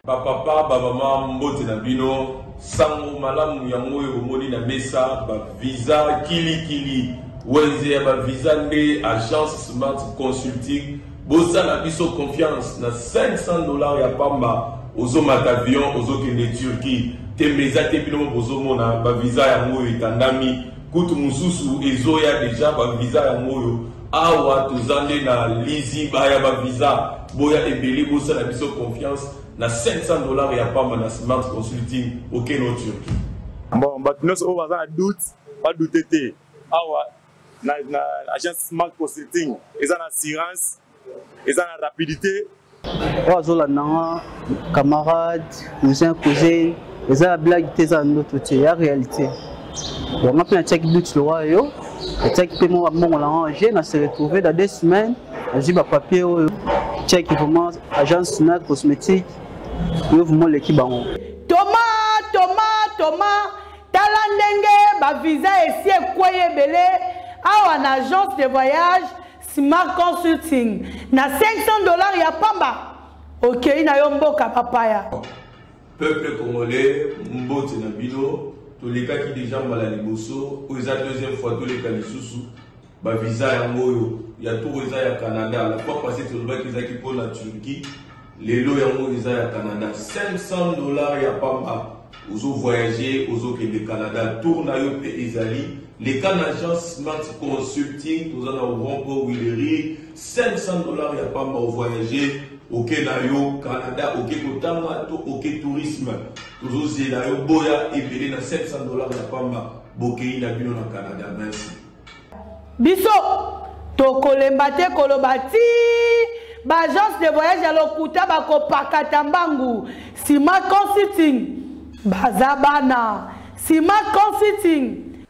Papa, maman, mbote na bino, sango malamu ya moyo omoni na mesa, ba visa kili, wenze ya ba visa nde agence Smart Consulting, bosa na biso confiance na $500 ya pamba, ozo matavion, ozo kende Turquie, temeza te bino bozo mona, ba visa ya moyo itandami, kutu mususu ezoya deja ba visa ya moyo, awa tozande na lizi baya ba visa, boya ebeli bosa na biso confiance, na $500 ya pamba na Smart Consulting au Keno Turquie. Bon, nous sommes en doute, pas douter. Na agence Smart Consulting, ils ont l'assurance, ils ont la rapidité. Camarades, cousins, cousines, ils ont la blague, ils ont notre côté, la réalité. Donc, on a un check doute le roi, le check paiement à mon arrangé, on s'est retrouvé dans 2 semaines, on a dit papier, check vraiment agence Smart Cosmétique. Vraiment l'équipe en Thomas, talandenge, ba visa ici et quoi belé, à une agence de voyage Smart Consulting. Na $500 ya pamba. Ok, na yomboka papaya. Peuple congolais, mbote na bino, tous les cas qui déjà mal à liboso, aux deuxième fois tous les cas les sous, ba visa ya moyo, ya tout visa ya Canada, la fois passée sur le bac ils qui pour la Turquie. Les lots ya Canada, $500 ya pamba. Ozo voyager, ozo ke de Canada, tourna yo pe ezali. Les cas d'agence Smart Consulting, nous en avons pour Willery, $500 ya pamba au voyager, au Kenayo, Canada, au Kekotama, au Tourisme. Ozo zelayo boya et belé na $500 ya pamba, bokei na bino na Canada. Merci. Biso, tokolembate kolobati. Agence de voyage à l'Okuta bako pakatambangu Smart Consulting Bazabana Smart Consulting.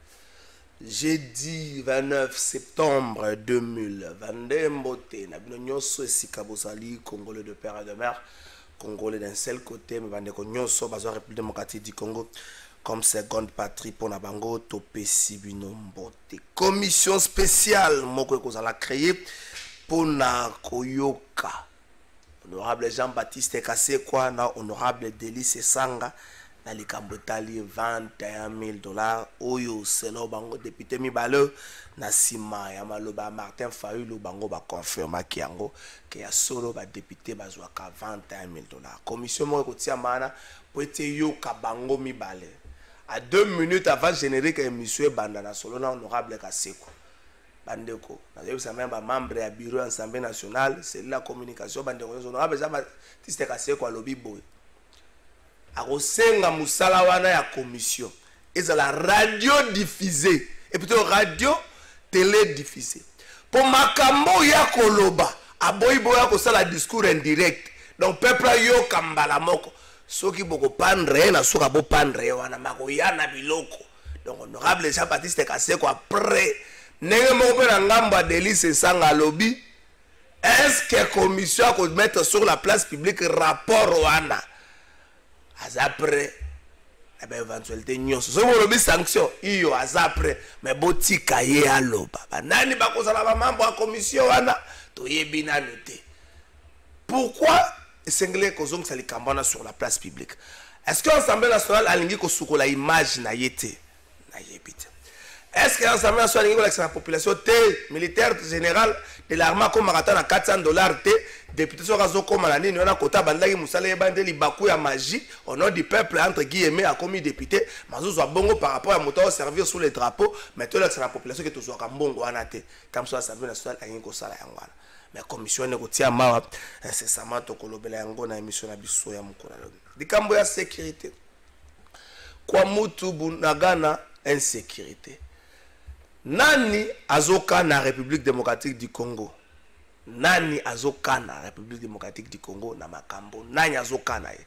Jeudi 29 septembre 2022 mbote na bino nyonso esika bozali congolais de père et de mère, congolais d'un seul côté mais bandeko nyonso bazwa République démocratique du Congo comme seconde patrie pour na bango topesi bino mbote. Commission spéciale moko ekozala créée pour na koyoka honorable Jean-Baptiste Kasekwa na honorable Délice Sanga na likambo tali $21,000 oyo selo bango député mibale na sima ya maloba Martin Fayulu bango ba confirma kiango ke ya solo ba député bazwaka $21,000. Commission mo kotia mana po ete yoka bango mibale à 2 minutes avant générique émission banda na solo na honorable Kasekwa. Bandeko, nous avons un membre du bureau Assemblée nationale, c'est la communication. Bandeko, nous avons un cassé quoi lobby boy. A Rosenga Moussala wana ya commission. Et c'est la radio diffusée. Et plutôt radio télé diffusée. Pour makambo ya koloba, a boy boya ko sala discours indirect. Donc peuple yo kambala moko. Soki boko pandre na soka bo pandre wana mako yana biloko. Donc honorable Jean-Baptiste Kassé quoi après Nenge moko na ngamba Délice Sanga lobby. Est-ce que la commission a mettre sur la place publique rapport wana? Après, eh ben éventualité nyonso. So mo lobby sanction iyo après mais botika ye aloba. Nani ba kozala ba membre ya commission wana to yebi na noté. Pourquoi singlé kozong sali kambana sur la place publique? Est-ce que l'Assemblée nationale a lingi ko sukola image na yete na yebite? Est-ce que l'Assemblée nationale a la population militaire général de l'armée comme marathon à $400 député sur razo comme la ligne on a quota bandaki musala yebande libaku ya magie au nom du peuple entre guillemets a commis député mazo zo bongo par rapport à moto servir sous les drapeaux mais tout la population qui to zo kambongo anate comme ça l'Assemblée nationale a yingo sala yangwana mais commission ne kotia mawa incessamment to kolobela yango na émission na biso ya mukona dikambo ya sécurité kwa mutu bunagana insécurité. Nani azoka na République démocratique du Congo? Nani azoka na République démocratique du Congo na makambo? Nani azoka na ye?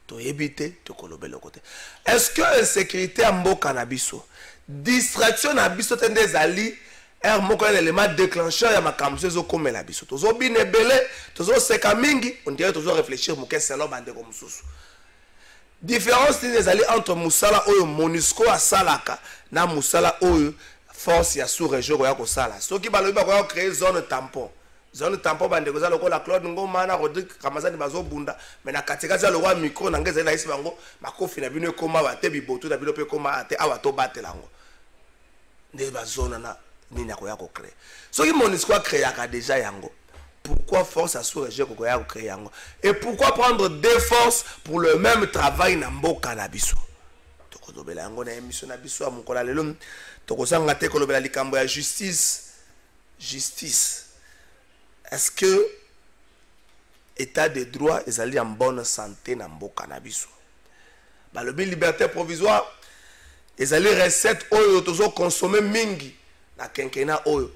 To yebite to kolobelo côté. Est-ce que insécurité amboka na biso? Distraction na biso tende zali er moko élément déclencheur ya makambo zo komela biso. Tozo binebele, tozo seka mingi, on dirait tozo réfléchir muke selo bande ko mususu. différence ezali entre musala oyo MONUSCO asalaka na musala oyo force ya sous région ya kosala soki balobi bakoya créer zone tampon bandeko za lokola Claude Ngoma na Rodrigue Ramazani bazobunda mais na katikati za lokwa micro na ngeza na isi bango makofi na bino ekoma bate biboto na bino pe koma ate awa to batela ngo nde ba zone na nini akoya ko créer soki MONUSCO a créé aka déjà yango pourquoi force à sous-région kokoya ko créer yango et pourquoi prendre deux forces pour le même travail na mboka na biso tokolobela yango na émission na biso amukola lelo tokosanga te kolobela likambo ya justice est-ce que état de droit ezali en bonne santé na mboka na biso balobi liberté provisoire ezali recette oyo tozo consommer mingi na kenkena oyo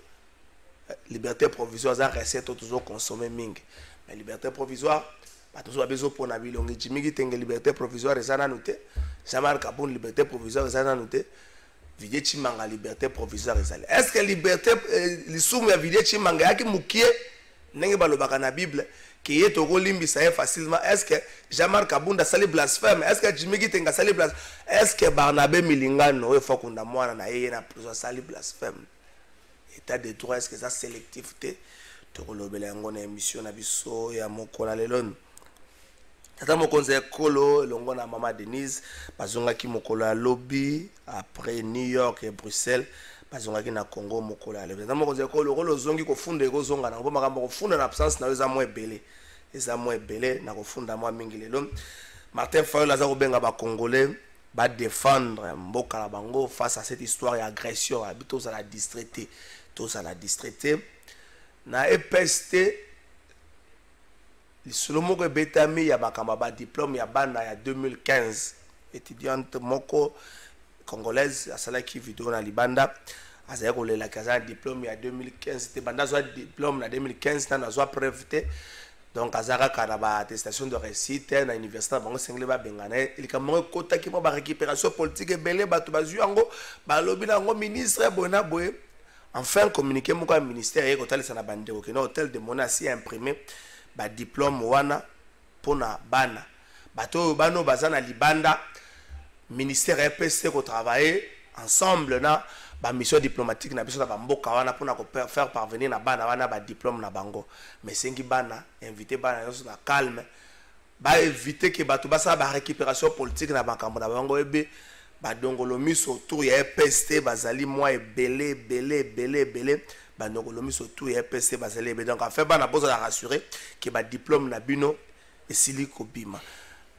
liberté provisoire za recette tozo consommer mingi mais liberté provisoire batozo bezo pona bilongi jimiki tenge liberté provisoire ezana noté Jean-Marc Kabon liberté provisoire ezana noté Vidé Chimanga liberté provisoire ezali est-ce que liberté lisumu ya Vidé Chimanga yaki mukie nenge balobaka na Bible qui est au limbisa facilement est-ce que Jean-Marc Kabunda sali blasphème est-ce que Jimiki tenga sali blasphème est-ce que Barnabé Milingano il faut qu'on a moi na yé na prison sali blasphème état de droit est-ce que ça sélectivité to kolobela ngo na émission na biso ya mokola lelon tata mokonze kolo longo na mama Denise bazonga ki mokolo ya lobby après New York et Bruxelles bazonga ki na Congo mokola le tata mokonze kolo kolo zongi ko funda ko zonga na ko makambo ko funda na absence na eza mo ebele na ko funda mo mingi lelo Martin Fayol aza ko benga ba congolais ba défendre mboka la bango face à cette histoire d'agression habito za la distraité na EPST lisolomo ko betami ya bakamba ba diplôme ya bana ya 2015 étudiante moko congolaise asala ki vidéo na libanda azaya ko lela kaza diplôme ya 2015 te banda zo diplôme na 2015 na zo preuve te donc azara kana ba attestation de réussite na université bango sengle ba bengana ilikamongo kota ki mo ba récupération politique belé bato bazu yango ba lobi na ngo ministre bona boye enfin communiqué moko ya ministère et hôtel sana bandeko que no hôtel de Monasi imprimé ba diplôme wana pona bana bato bano bazana libanda ministère EPST ko travailler ensemble na ba mission diplomatique na biso na mboka wana pona ko faire parvenir na bana wana ba diplôme na bango mais sengi bana invité bana yoso na calme ba éviter que bato basa ba récupération politique na bakambo na bango ebe ba dongolo miso autour ya EPST bazali moi belé ba dongolo miso autour ya EPST bazali ebe donc en fait bana boza rassurer que ba diplôme na bino esili ko bima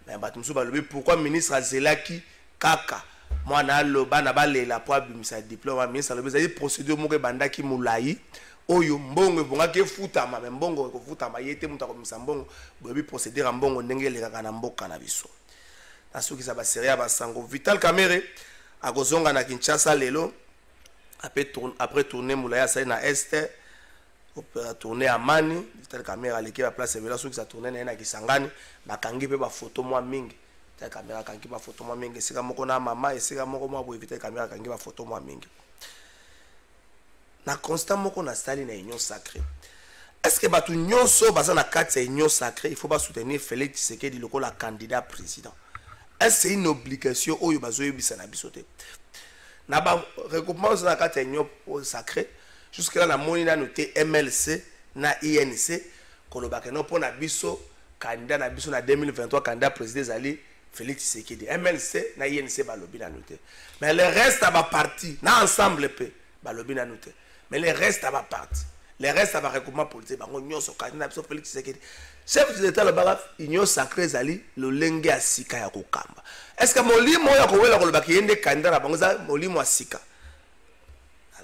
mais bato musu ba lobi pourquoi ministre azelaki kaka moi na loba na balela po abimisa diplôme ministre lobi zali procédure moko bandaki mulai oyo mbongo bongaki futama mais mbongo ko futama yete muta ko misa mbongo bobi procédure mbongo ndenge lekaka na mboka na biso asuki sa ba série ba sango Vital Kamerhe akozonga na Kinshasa lelo après tourner mulaya sa na este opéra tourner Amani Vital Kamerhe aleki ba place vela suki sa tourner na Kisangani bakangi pe ba photo mwa mingi Vital Kamerhe kangi ba photo mwa mingi sika moko na mama esika moko mwa bo Vital Kamerhe kangi ba photo mwa mingi na constant moko na stali na union sacrée. Est-ce que batu nyonso baza na kati ya union sacrée il faut pas soutenir Félix Tshisekedi lokola candidat président. Est-ce une obligation oyo bazoyebisa na biso te na ba regroupement na kati ya union sacrée jusque là na moni na noté MLC na INC kolobaka no pona biso candidat na biso na 2023 candidat président zali Félix Tshisekedi MLC na INC balobi na noté mais le reste à ba parti na ensemble pe balobi na noté mais le reste à ba parti les restes à ba regroupement politique bango nyonso candidat biso Félix Tshisekedi chef de l'état le baga union sacrée zali lo lenge asika ya kokamba est-ce que molimo ya kowela kolobaki yende candidat na bango za molimo asika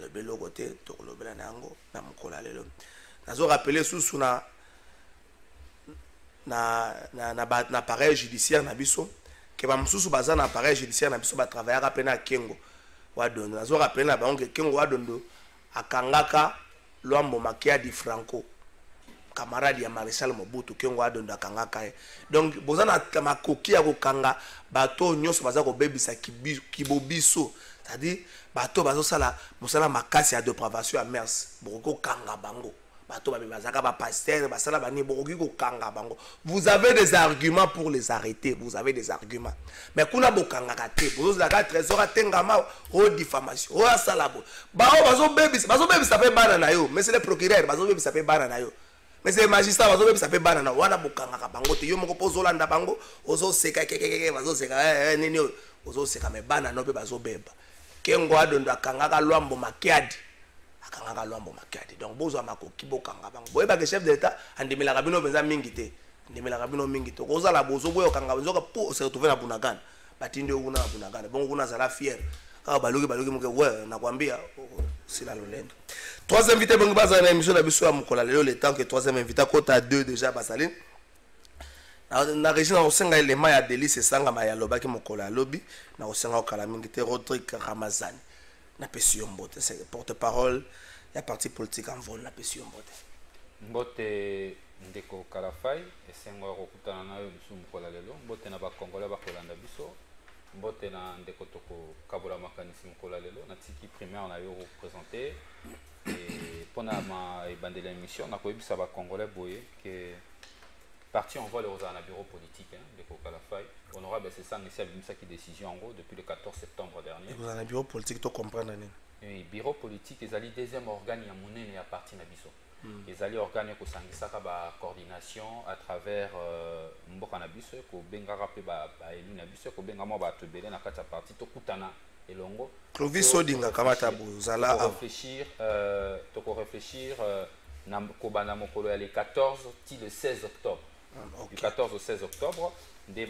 le belo côté to kolobela nango na mokola lelo nazo rappeler susu na appareil judiciaire na biso ke ba mususu baza na appareil judiciaire na biso ba travailler ka pena Kengo wadondo nazo rappeler na bango ke Kengo wadondo akangaka Luambo Makia di Franco camarade ya Maréchal Mobutu Kengo wadondo akangaka donc bozana makoki ya kokanga bato nyonso baza ko bebisa kibobiso c'est-à-dire bato bazo sala musala makasi ya dépravation à mers boko kanga bango bato bazaka ba pasteur basala bani bokoki kokanga bango. Vous avez des arguments pour les arrêter, vous avez des arguments. Mais kuna bokanga kate, vous la trésor atengama o diffamation, o asalabo. Bao bazo pe bana na yo, mais c'est le procureur bazo pe bana na yo. Mais c'est le magistrat bazo pe bana na wana bokanga ka bango te yo moko pozo landa bango, ozo seka kekeke bazo seka nini ozo seka me bana no pe bazo beba. Kengo adondo akanga ka lwambo makiadi. Donc bozo makoki bokanga bango boye ba chef d'état andimela kabino benza mingi te ndimela kabino mingi to koza la bozo boyo kanga benzo ka po se retrouver na Bunagana batinde kuna na Bunagana bon kuna za la fière ka baloki muke ouais nakwambia sila lolendo. Troisième invité bongo baza na émission na biso ya mukola lelo le temps que troisième invité kota 2 déjà basaline na région na osenga élément ya délice sanga ma ya lobaki mukola lobby na osenga okala mingi te Rodrigue Ramazani na pesio mbote c'est porte-parole ya parti politique en vol na pesio mbote mbote ndeko Kalafai esengo kokutana nayo biso mukola lelo mbote na ba Congolais ba kolanda biso mbote na ndeko toko kabola makanisi mukola lelo na tiki primaire na yo représenter et pona ma ebandela émission na koyebisa ba Congolais boye que parti en vol aux bureau politique ndeko Kalafai honorable c'est ça c'est ça qui décision en gros depuis le 14 septembre dernier. Vous avez un bureau politique to comprendre nani? Oui, bureau politique ezali deuxième organe ya monene ya parti na biso. Ezali organe ko sangisaka ba coordination à travers mboka na biso ko bengaka pe ba élu na biso ko bengama ba tobele na kati ya parti to kutana elongo. Clovis Odinga kamata bozala à réfléchir na ko bana mokolo ya le 14 ti le 16 octobre. Du 14 au 16 octobre, des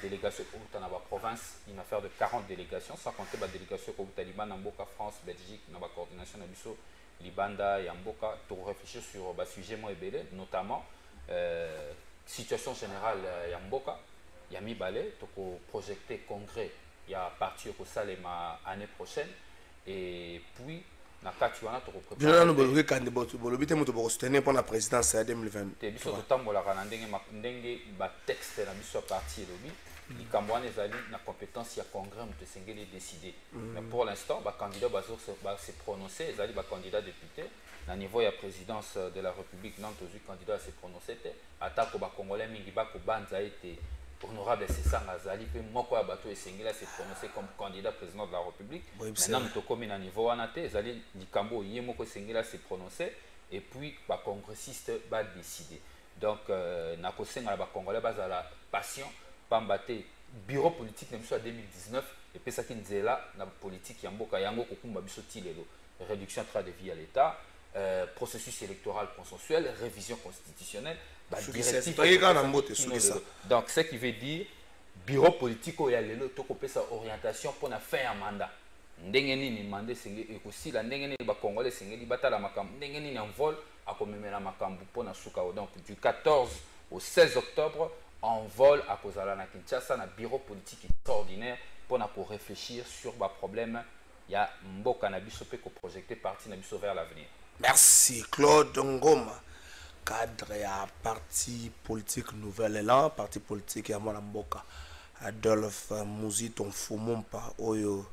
délégations dans la province, une affaire de 40 délégations, sans compter la délégation au Liban, Mboka, France, Belgique, dans la coordination de Libanda et Mboka, pour réfléchir sur le sujet notamment situation générale à Mboka, il y a mis balai, pour projeter congrès, il y a parti au Salema l'année prochaine, et puis na kati wana to préparer nous bolobi kandi bolobite moto boko soutenir pour la présidence ya 2020 te biso to tambola kana ndenge ba texte na biso parti lobi likambo wana ezali na compétence ya congrès moto sengeli décider mais pour l'instant ba candidat ba se prononcer ezali ba candidat député na niveau ya présidence de la République non tozu candidat se prononcer te atako ba congolais mingi ba ko banza été honorable c'est ça Ngazali pe moko ya bato esengela se prononcer comme candidat président de la République maintenant to comme na niveau wana te ezali likambo ye moko esengela se prononcer et puis ba congressiste ba décider donc na kosenga ba congolais bazala passion pambate bureau politique na biso ya 2019 et puis ça qui nzela na politique ya mboka yango kokumba biso tilelo réduction de de vie à l'état processus électoral consensuel révision constitutionnelle. Donc, ce qui veut dire, bureau politique, il y a sa orientation pour la fin à mandat. Ndengeni ni mandé et aussi la ndengeni ba congolais sengeli batala makambu ndengeni ni en vol à commémorer makambu pour na sukao. Donc du 14 au 16 octobre en vol à Kozala na Kinshasa na bureau politique extraordinaire pour réfléchir sur ba problème ya mboka na biso pe ko projeter parti na biso vers l'avenir. Merci Claude Ngoma. Cadre à parti politique Nouvel Élan, parti politique à Mboka. Adolphe Muzito Fumumpa Oyo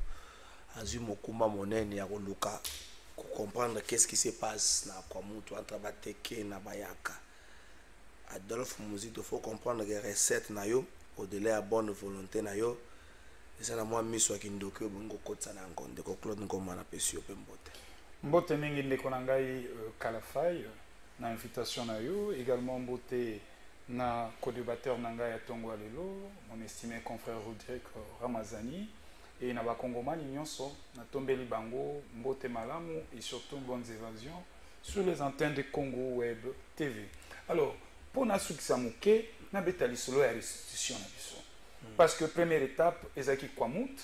Azumokuma Monene ya Luka. Pour comprendre qu'est-ce qui se passe na kwa mutu entre Bateke na Bayaka. Adolphe Muzito faut comprendre que recette na yo au-delà de bonne volonté na yo. Et ça na moi miso kindoke bongo kotsa na ngonde ko Claude Ngoma na pesio pe mbote. Mbote mingi ndeko na ngai Kalafai na invitation na yo également mbote na co-débatteur na ngai ya Tongo Alelo mon estimé confrère Rodrigue Ramazani et na ba Congomani nyonso na tombeli bango mbote malamu et surtout bonnes évasions sur les antennes de Congo Web TV. Alors pour na succès moké na betali solo ya restitution na biso parce que première étape ezaki Kwamut.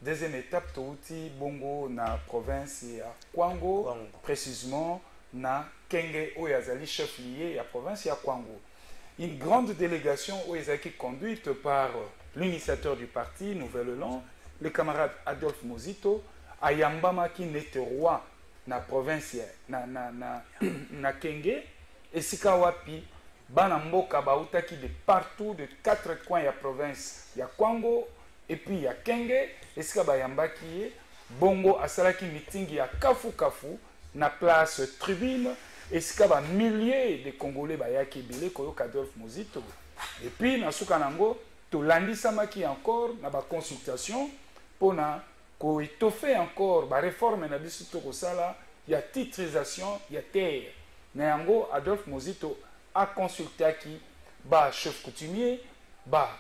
Deuxième étape, touti bongo na province ya Kwango, précisément na Kenge Oyazali, chef lié à province ya Kwango. Une grande délégation Oyazaki conduite par l'initiateur du parti Nouvel Élan, le camarade Adolphe Muzito, Ayambama qui n'était roi na province na Kenge, et Sikawapi, Banamboka Bautaki de partout, de 4 coins ya province ya Kwango. Et puis il y a Kenge, et ce qui bongo asalaki meeting ya Kafu Kafu na place tribune esika ba milliers de Congolais bayaki ebele koyoka Adolphe Muzito. Et puis na suka nango tolandisamaki encore na ba consultation pona ko étoffer encore ba réforme na biso to kosala ya titrisation ya terre. Na yango Adolphe Muzito a consulté qui ba chef coutumier ba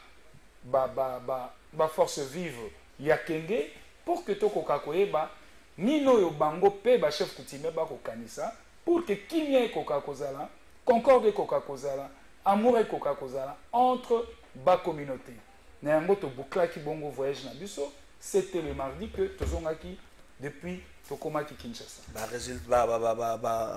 force vive ya Kenge pour que toko kakoyeba nino yo bango pe ba chef coutumier ba kokanisa pour que kimia ekoka kozala concorde ekoka kozala amour ekoka kozala entre ba communauté na yango to bouclaki bongo voyage na biso. C'était le mardi que tozongaki depuis tokomaki Kinshasa.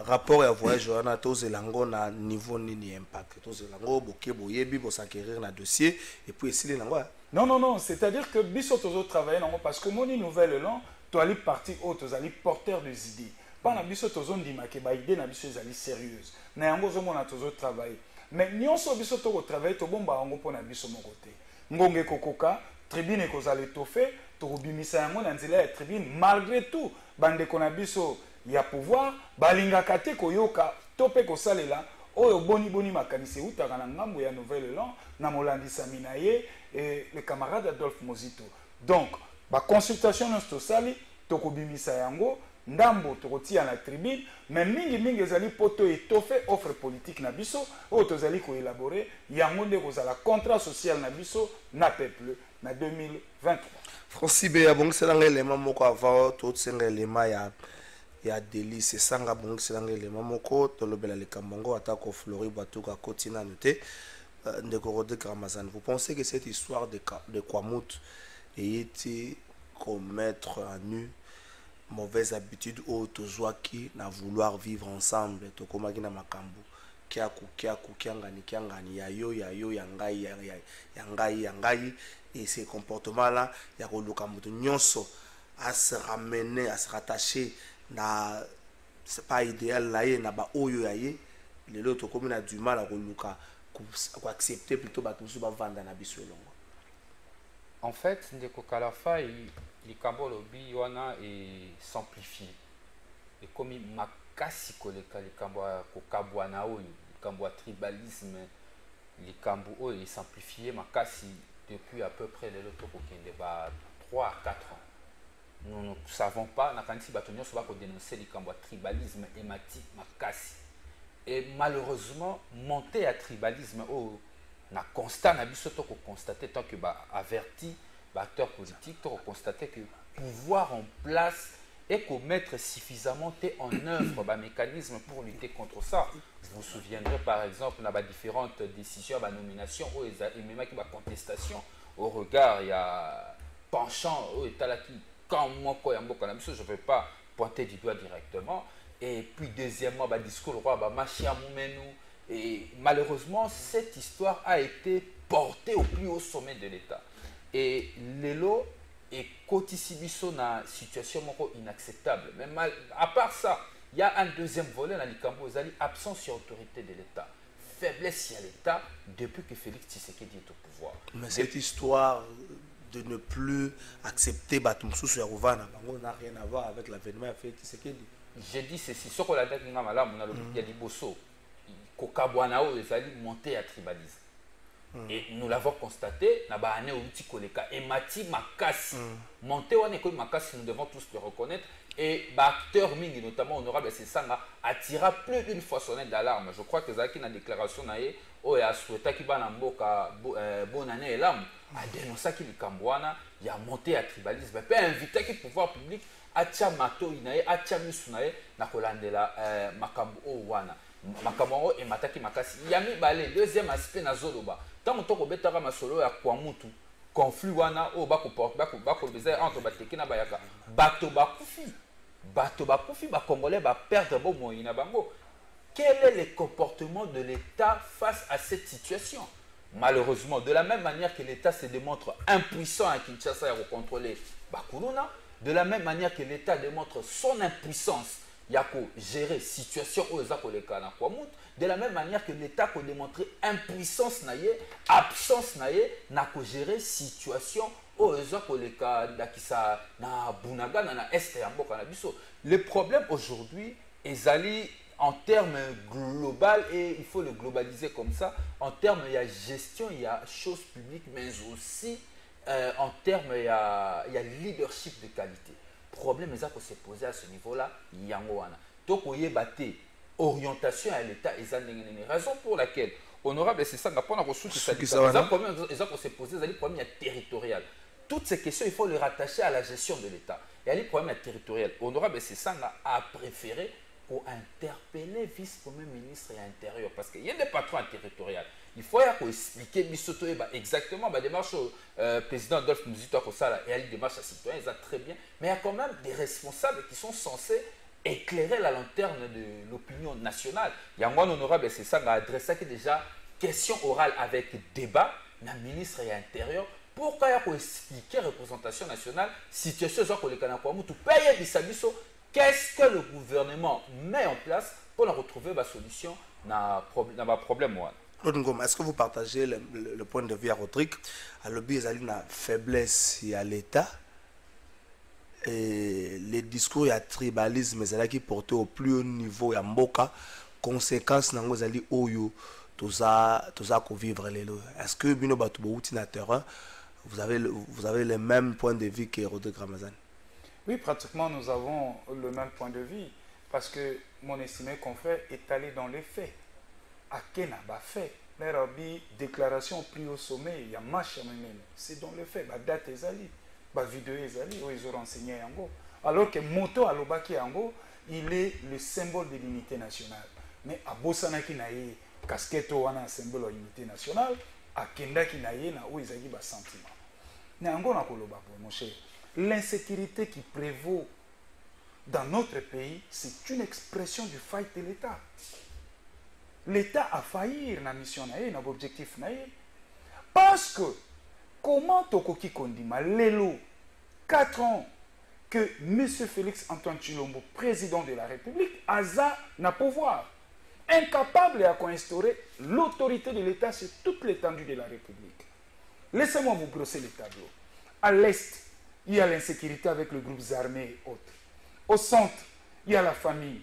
Rapport à voyage on a tous lango na niveau ni impact tous lango boké boyebi bo s'acquérir na dossier et puis essayer lango. Non, c'est-à-dire que biso tozo travailler nango parce que moni nouvelle lan to ali parti au to ali porteur des idées. Pas na biso tozo ndima ke ba idée na biso ezali sérieuse. Na yango zo mona tozo travailler. Mais nyonso biso to travailler to bomba yango pona biso mon côté. Ngonge kokoka tribune kozala étoffé tokobimisa yango na nzela ya tribune malgré tout bandeko na biso ya pouvoir balingaka te koyoka to mpe kosalela oyo boni makanisi eutaka na ngambo ya nouvelle lan na molandisami na ye le camarade Adolphe Muzito. Donc baconsultation nyonso tosali tokobimisa yango ndambo tokotia na tribune mais mingi ezali poto étoffe offre politique na biso oyo tozali koélabore yango nde kozala contrat social na biso na peuple na 2023. Francis Beya bongiselanga élément moko avant tout senga élément ya délice sanga bongiselanga élément moko tolobela le kamongo atako Flori Batuka kotina noté ndeko Rodrigue Ramazan. Vous pensez que cette histoire de Kwamut a été commettre à nu mauvaise habitude ou tozwaki na vouloir vivre ensemble tokomaki na makambo kiaku kiangani yayo yangai et ces comportements là ya koluka mutu nyonso à se ramener à se rattacher na c'est pas idéal là na ba oyo yaye lelo tokomi na du mal à koluka ko accepter plutôt ba tout ba vanda na biso longo. En fait ndeko Kalafai likambo lobi wana et s'amplifier et comme makasi koleka likambo kokabwana oyo likambo tribalisme likambo oyo et s'amplifier makasi depuis à peu près les loto kokende ba 3 à 4 ans. Nous ne savons pas na kanisi batonyo so ba ko dénoncer likambo tribalisme et mati makasi et malheureusement monter à tribalisme oh na constat na biso to ko constater tant que ba averti acteurs politiques pour constater que pouvoir en place et qu'on mettre suffisamment en œuvre un mécanisme pour lutter contre ça. Vous vous souviendrez par exemple dans différentes décisions, nominations, ou même qui contestation au regard, il y a penchant au état qui quand moi je ne vais pas pointer du doigt directement. Et puis deuxièmement, discours roi et malheureusement cette histoire a été portée au plus haut sommet de l'État. Et l'élo est quotidien na situation inacceptable. Mais à part ça, il y a un deuxième volet dans l'Ikambo, absence d'autorité de l'État, faiblesse à l'État depuis que Félix Tshisekedi est au pouvoir. Mais cette histoire de ne plus accepter Batumsou sur Rovana n'a rien à voir avec l'avènement de Félix Tshisekedi. J'ai dit ceci, ce qu'on a dit, il y a des bossos, Kokabwanao, ils allaient monter à tribalisme. Et nous l'avons constaté, et Mati Makasi, monté Makasi, nous devons tous le reconnaître. Et acteur Mingi, notamment honorable Sessanga, attira plus d'une fois sonnette d'alarme. Je crois que Zaki, dans la déclaration, il a souhaité qu'il y ait une bonne année et l'âme. Il a dénoncé qu'il y a monté à tribalisme. Il a invité le pouvoir public à Tchamato, à Tchamisounae, à Kolandela, Makambo Wana. Makambo et Mataki Makasi. Yami Balé, deuxième aspect, na Zoloba. Tant que tu as un solo à Kwamutu, conflit wana o bako bezay entre bateki na bayaka bato bakufi ba congolais ba perdre bo moyina bango. Quel est le comportement de l'État face à cette situation? Malheureusement, de la même manière que l'État se démontre impuissant à Kinshasa à contrôler Bakuluna, de la même manière que l'État démontre son impuissance à gérer situation aux Akoleka na Kwamut, de la même manière que l'État a démontré impuissance absence na gérer situation aux Akoleka na Bunaga na Est ya mboka na biso. Le problème aujourd'hui est en termes global, et il faut le globaliser comme ça, en termes il y a gestion, il y a choses publiques, mais aussi en termes il y a leadership de qualité. Problème est qu'on s'est posé à ce niveau-là, il y a donc on y est battu. Orientation à l'État, raison pour laquelle honorable, c'est ça, on n'a pas reçu ça. Ils ont s'est posé des problèmes territoriaux. Toutes ces questions, il faut les rattacher à la gestion de l'État. Il y a les problèmes territoriaux. Honorable, c'est ça, on a préféré pour interpeller vice-premier ministre et intérieur. Parce qu'il y a des patrons territoriaux. Il faut expliquer exactement la démarche au président Adolphe Muzito et à la démarche à citoyens, ça très bien. Mais il y a quand même des responsables qui sont censés éclairer la lanterne de l'opinion nationale. Il y a un honorable, c'est ça, on a adressé déjà question orale avec débat, le ministre et l'intérieur. Pourquoi il faut expliquer la représentation nationale, situation que les Canadiens tout payer des services, qu'est-ce que le gouvernement met en place pour retrouver la solution dans le problème. Est-ce que vous partagez le point de vue à Rodrigue? À l'objet, il y a une faiblesse à l'État. Et les discours et tribalisme qui portent au plus haut niveau et en boca conséquences dans les alliés oyo tout ça qu'on vivre les lois. Est-ce que bino batubo na terrain vous avez le même point de vue que Rodrigue Ramazan? Oui, pratiquement nous avons le même point de vue parce que mon estimé confrère est allé dans les faits. À Kena ba fait leur déclaration prise au sommet, il y a marche même, c'est dans les faits, ba date les alliés. Bah, vidéo ils ont renseigné Yango. Alors que Moto Alobaki Yango, il est le symbole de l'unité nationale. Mais à Bosanaki Naye, casquette ou un symbole de l'unité nationale, à Kendaki Naye, na où ils ont des sentiments. Nango na koloba mon cher. L'insécurité qui prévaut dans notre pays, c'est une expression du faille de l'État. L'État a failli dans la mission Naye, dans l'objectif Naye. Parce que comment Tokoki Kondima, Lelo, 4 ans que M. Félix Antoine Tshilombo, président de la République, a n'a pouvoir, incapable à instaurer l'autorité de l'État sur toute l'étendue de la République. Laissez-moi vous brosser les tableaux. À l'Est, il y a l'insécurité avec les groupes armés et autres. Au centre, il y a la famille.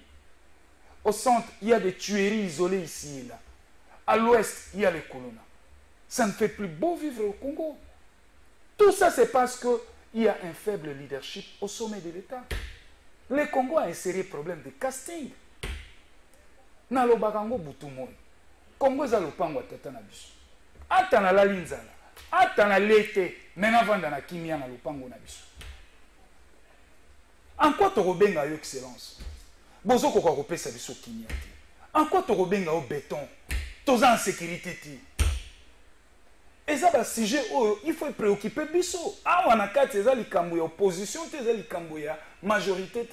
Au centre, il y a des tueries isolées ici et là. À l'Ouest, il y a les colonnes. Ça ne fait plus beau vivre au Congo. Tout ça, c'est parce qu'il y a un faible leadership au sommet de l'État. Le Congo a un sérieux problème de casting. Na lo bakango butumoy. Congo za lopango tata na biso. Ata na la linzala. Ata na lete. Mena vanda na kimia na lopango na biso. En quoi to robenga yo excellence? Bozo ko ko pesa biso kimia ti. En quoi to robenga au béton? Toza en sécurité ti. Et ça, le sujet, il faut préoccuper Bisso. Ah, on a 4 opposition, majorité.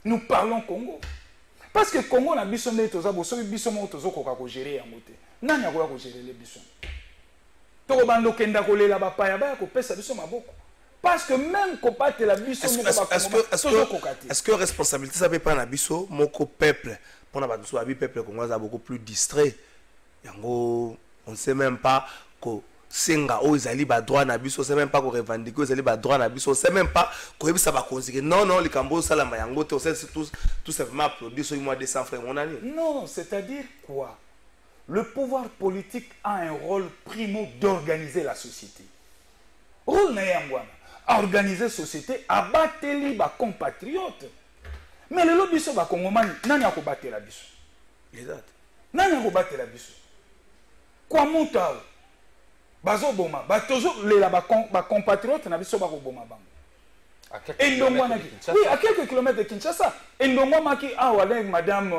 Nous parlons Congo. Parce que Congo, on a Bisso, Bisso, gérer en moté. Non, il y a gérer les Bisso. Parce que même quand on la Bisso, est-ce que responsabilité, ça ne peut pas être Bisso, mon peuple, pour le peuple congolais, beaucoup plus distrait. On ne sait même pas que. Senga o izali ba droit na biso, c'est même pas qu'on revendique izali ba droit na biso, c'est même pas qu'on ça va conseiller. Non les cambo salama yango te c'est tout simplement applaudir sur moi 200 frères mon ami. Non, c'est-à-dire quoi? Le pouvoir politique a un rôle primo d'organiser la société. Rôle na yangwana, organiser société, abattre les compatriotes. Mais le biso ba kongomani nani akobattre la biso? Exact. Nani akobattre la biso? Kwa mutao bazo boma ba toujours les ba compatriotes na biso ba ko boma bango oui à quelques kilomètres de Kinshasa endongwa maki avec madame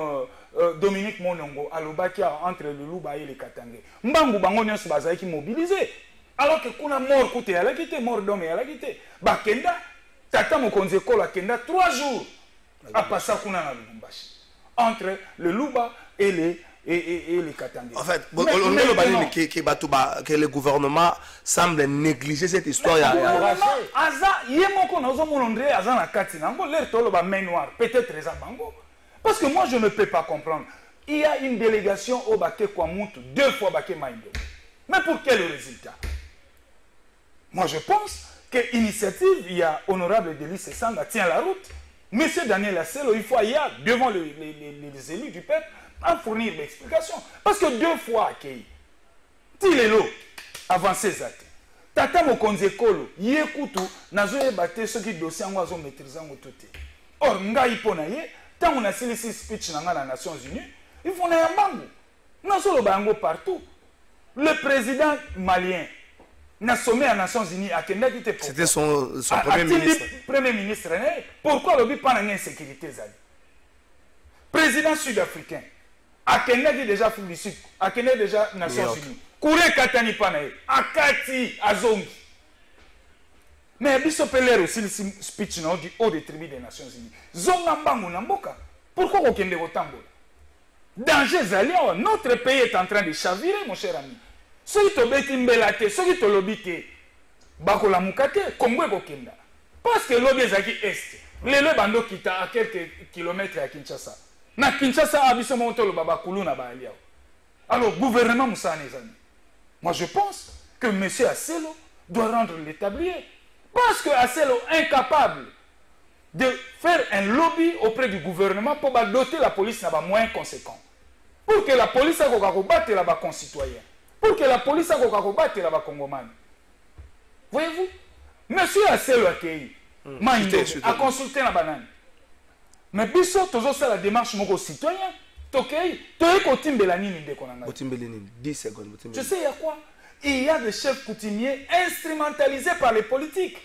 Dominique Monongo alobaki entre le Luba et le Katangé mbangu bango nyonso bazaki mobilisé alors que kuna mort kote ya la quitté mort d'homme ya la quitté ba kenda tata mokonzi kola kenda 3 jours à passer kuna na Lubumbashi entre le Luba et les Katangé. En fait, que le gouvernement semble négliger cette histoire. Parce que moi je ne peux pas comprendre. Il y a une délégation au Baké Kwamoutou, 2 fois Baké Maïndo. Mais pour quel résultat? Moi je pense que l'initiative, il y a honorable Delis Sanga tient la route. Monsieur Daniel Asselo, il faut aller devant les élus du peuple en fournir des explications. Parce que 2 fois accueilli, Tilelo, avant ces actes, Tata Mokonze Kolo, Yekutu, Nazoye Bate, ceux qui dossiers en oiseau maîtrisant au tout. Or, Ngaï Ponaye, tant on a scellé ce speech dans les Nations Unies, il faut un bango. Non seulement bango partout. Le président malien, n'a sommet aux Nations Unies, à Kenya, c'était son premier ministre. Premier ministre, pourquoi le but pas d'insécurité? Président sud-africain, à Kenya déjà fait du Sud, à Kenya déjà Nations Unies. Kouré Katani Panae, Akati, Azongi. Mais Bisso Peler aussi le speech du haut des tribus des Nations Unies. Zongambango Namboka. Pourquoi on kende autant? Danger Zalian, notre pays est en train de chavirer, mon cher ami. Ceux qui te bêtent mbelate, ceux qui te lobité, Bakola Mukate, Congo Kokenda. Parce que l'objet Zaki Est, les le bando qui à quelques kilomètres à Kinshasa. Na Kinshasa, Abisso Monto le Babakulu na Baliao. Alors, gouvernement Moussa Nezani. Moi, je pense que M. Asselo doit rendre l'établier. Parce que Asselo est incapable de faire un lobby auprès du gouvernement pour doter la police d'un moyen conséquent. Pour que la police ait combattre les concitoyens. Pour que la police ait combattre les Congomans. Voyez-vous? M. Asselo a consulté la banane. Mais Bisso, toujours ça la démarche mon citoyen. Je sais, il y a quoi? Il y a des chefs coutumiers instrumentalisés par les politiques.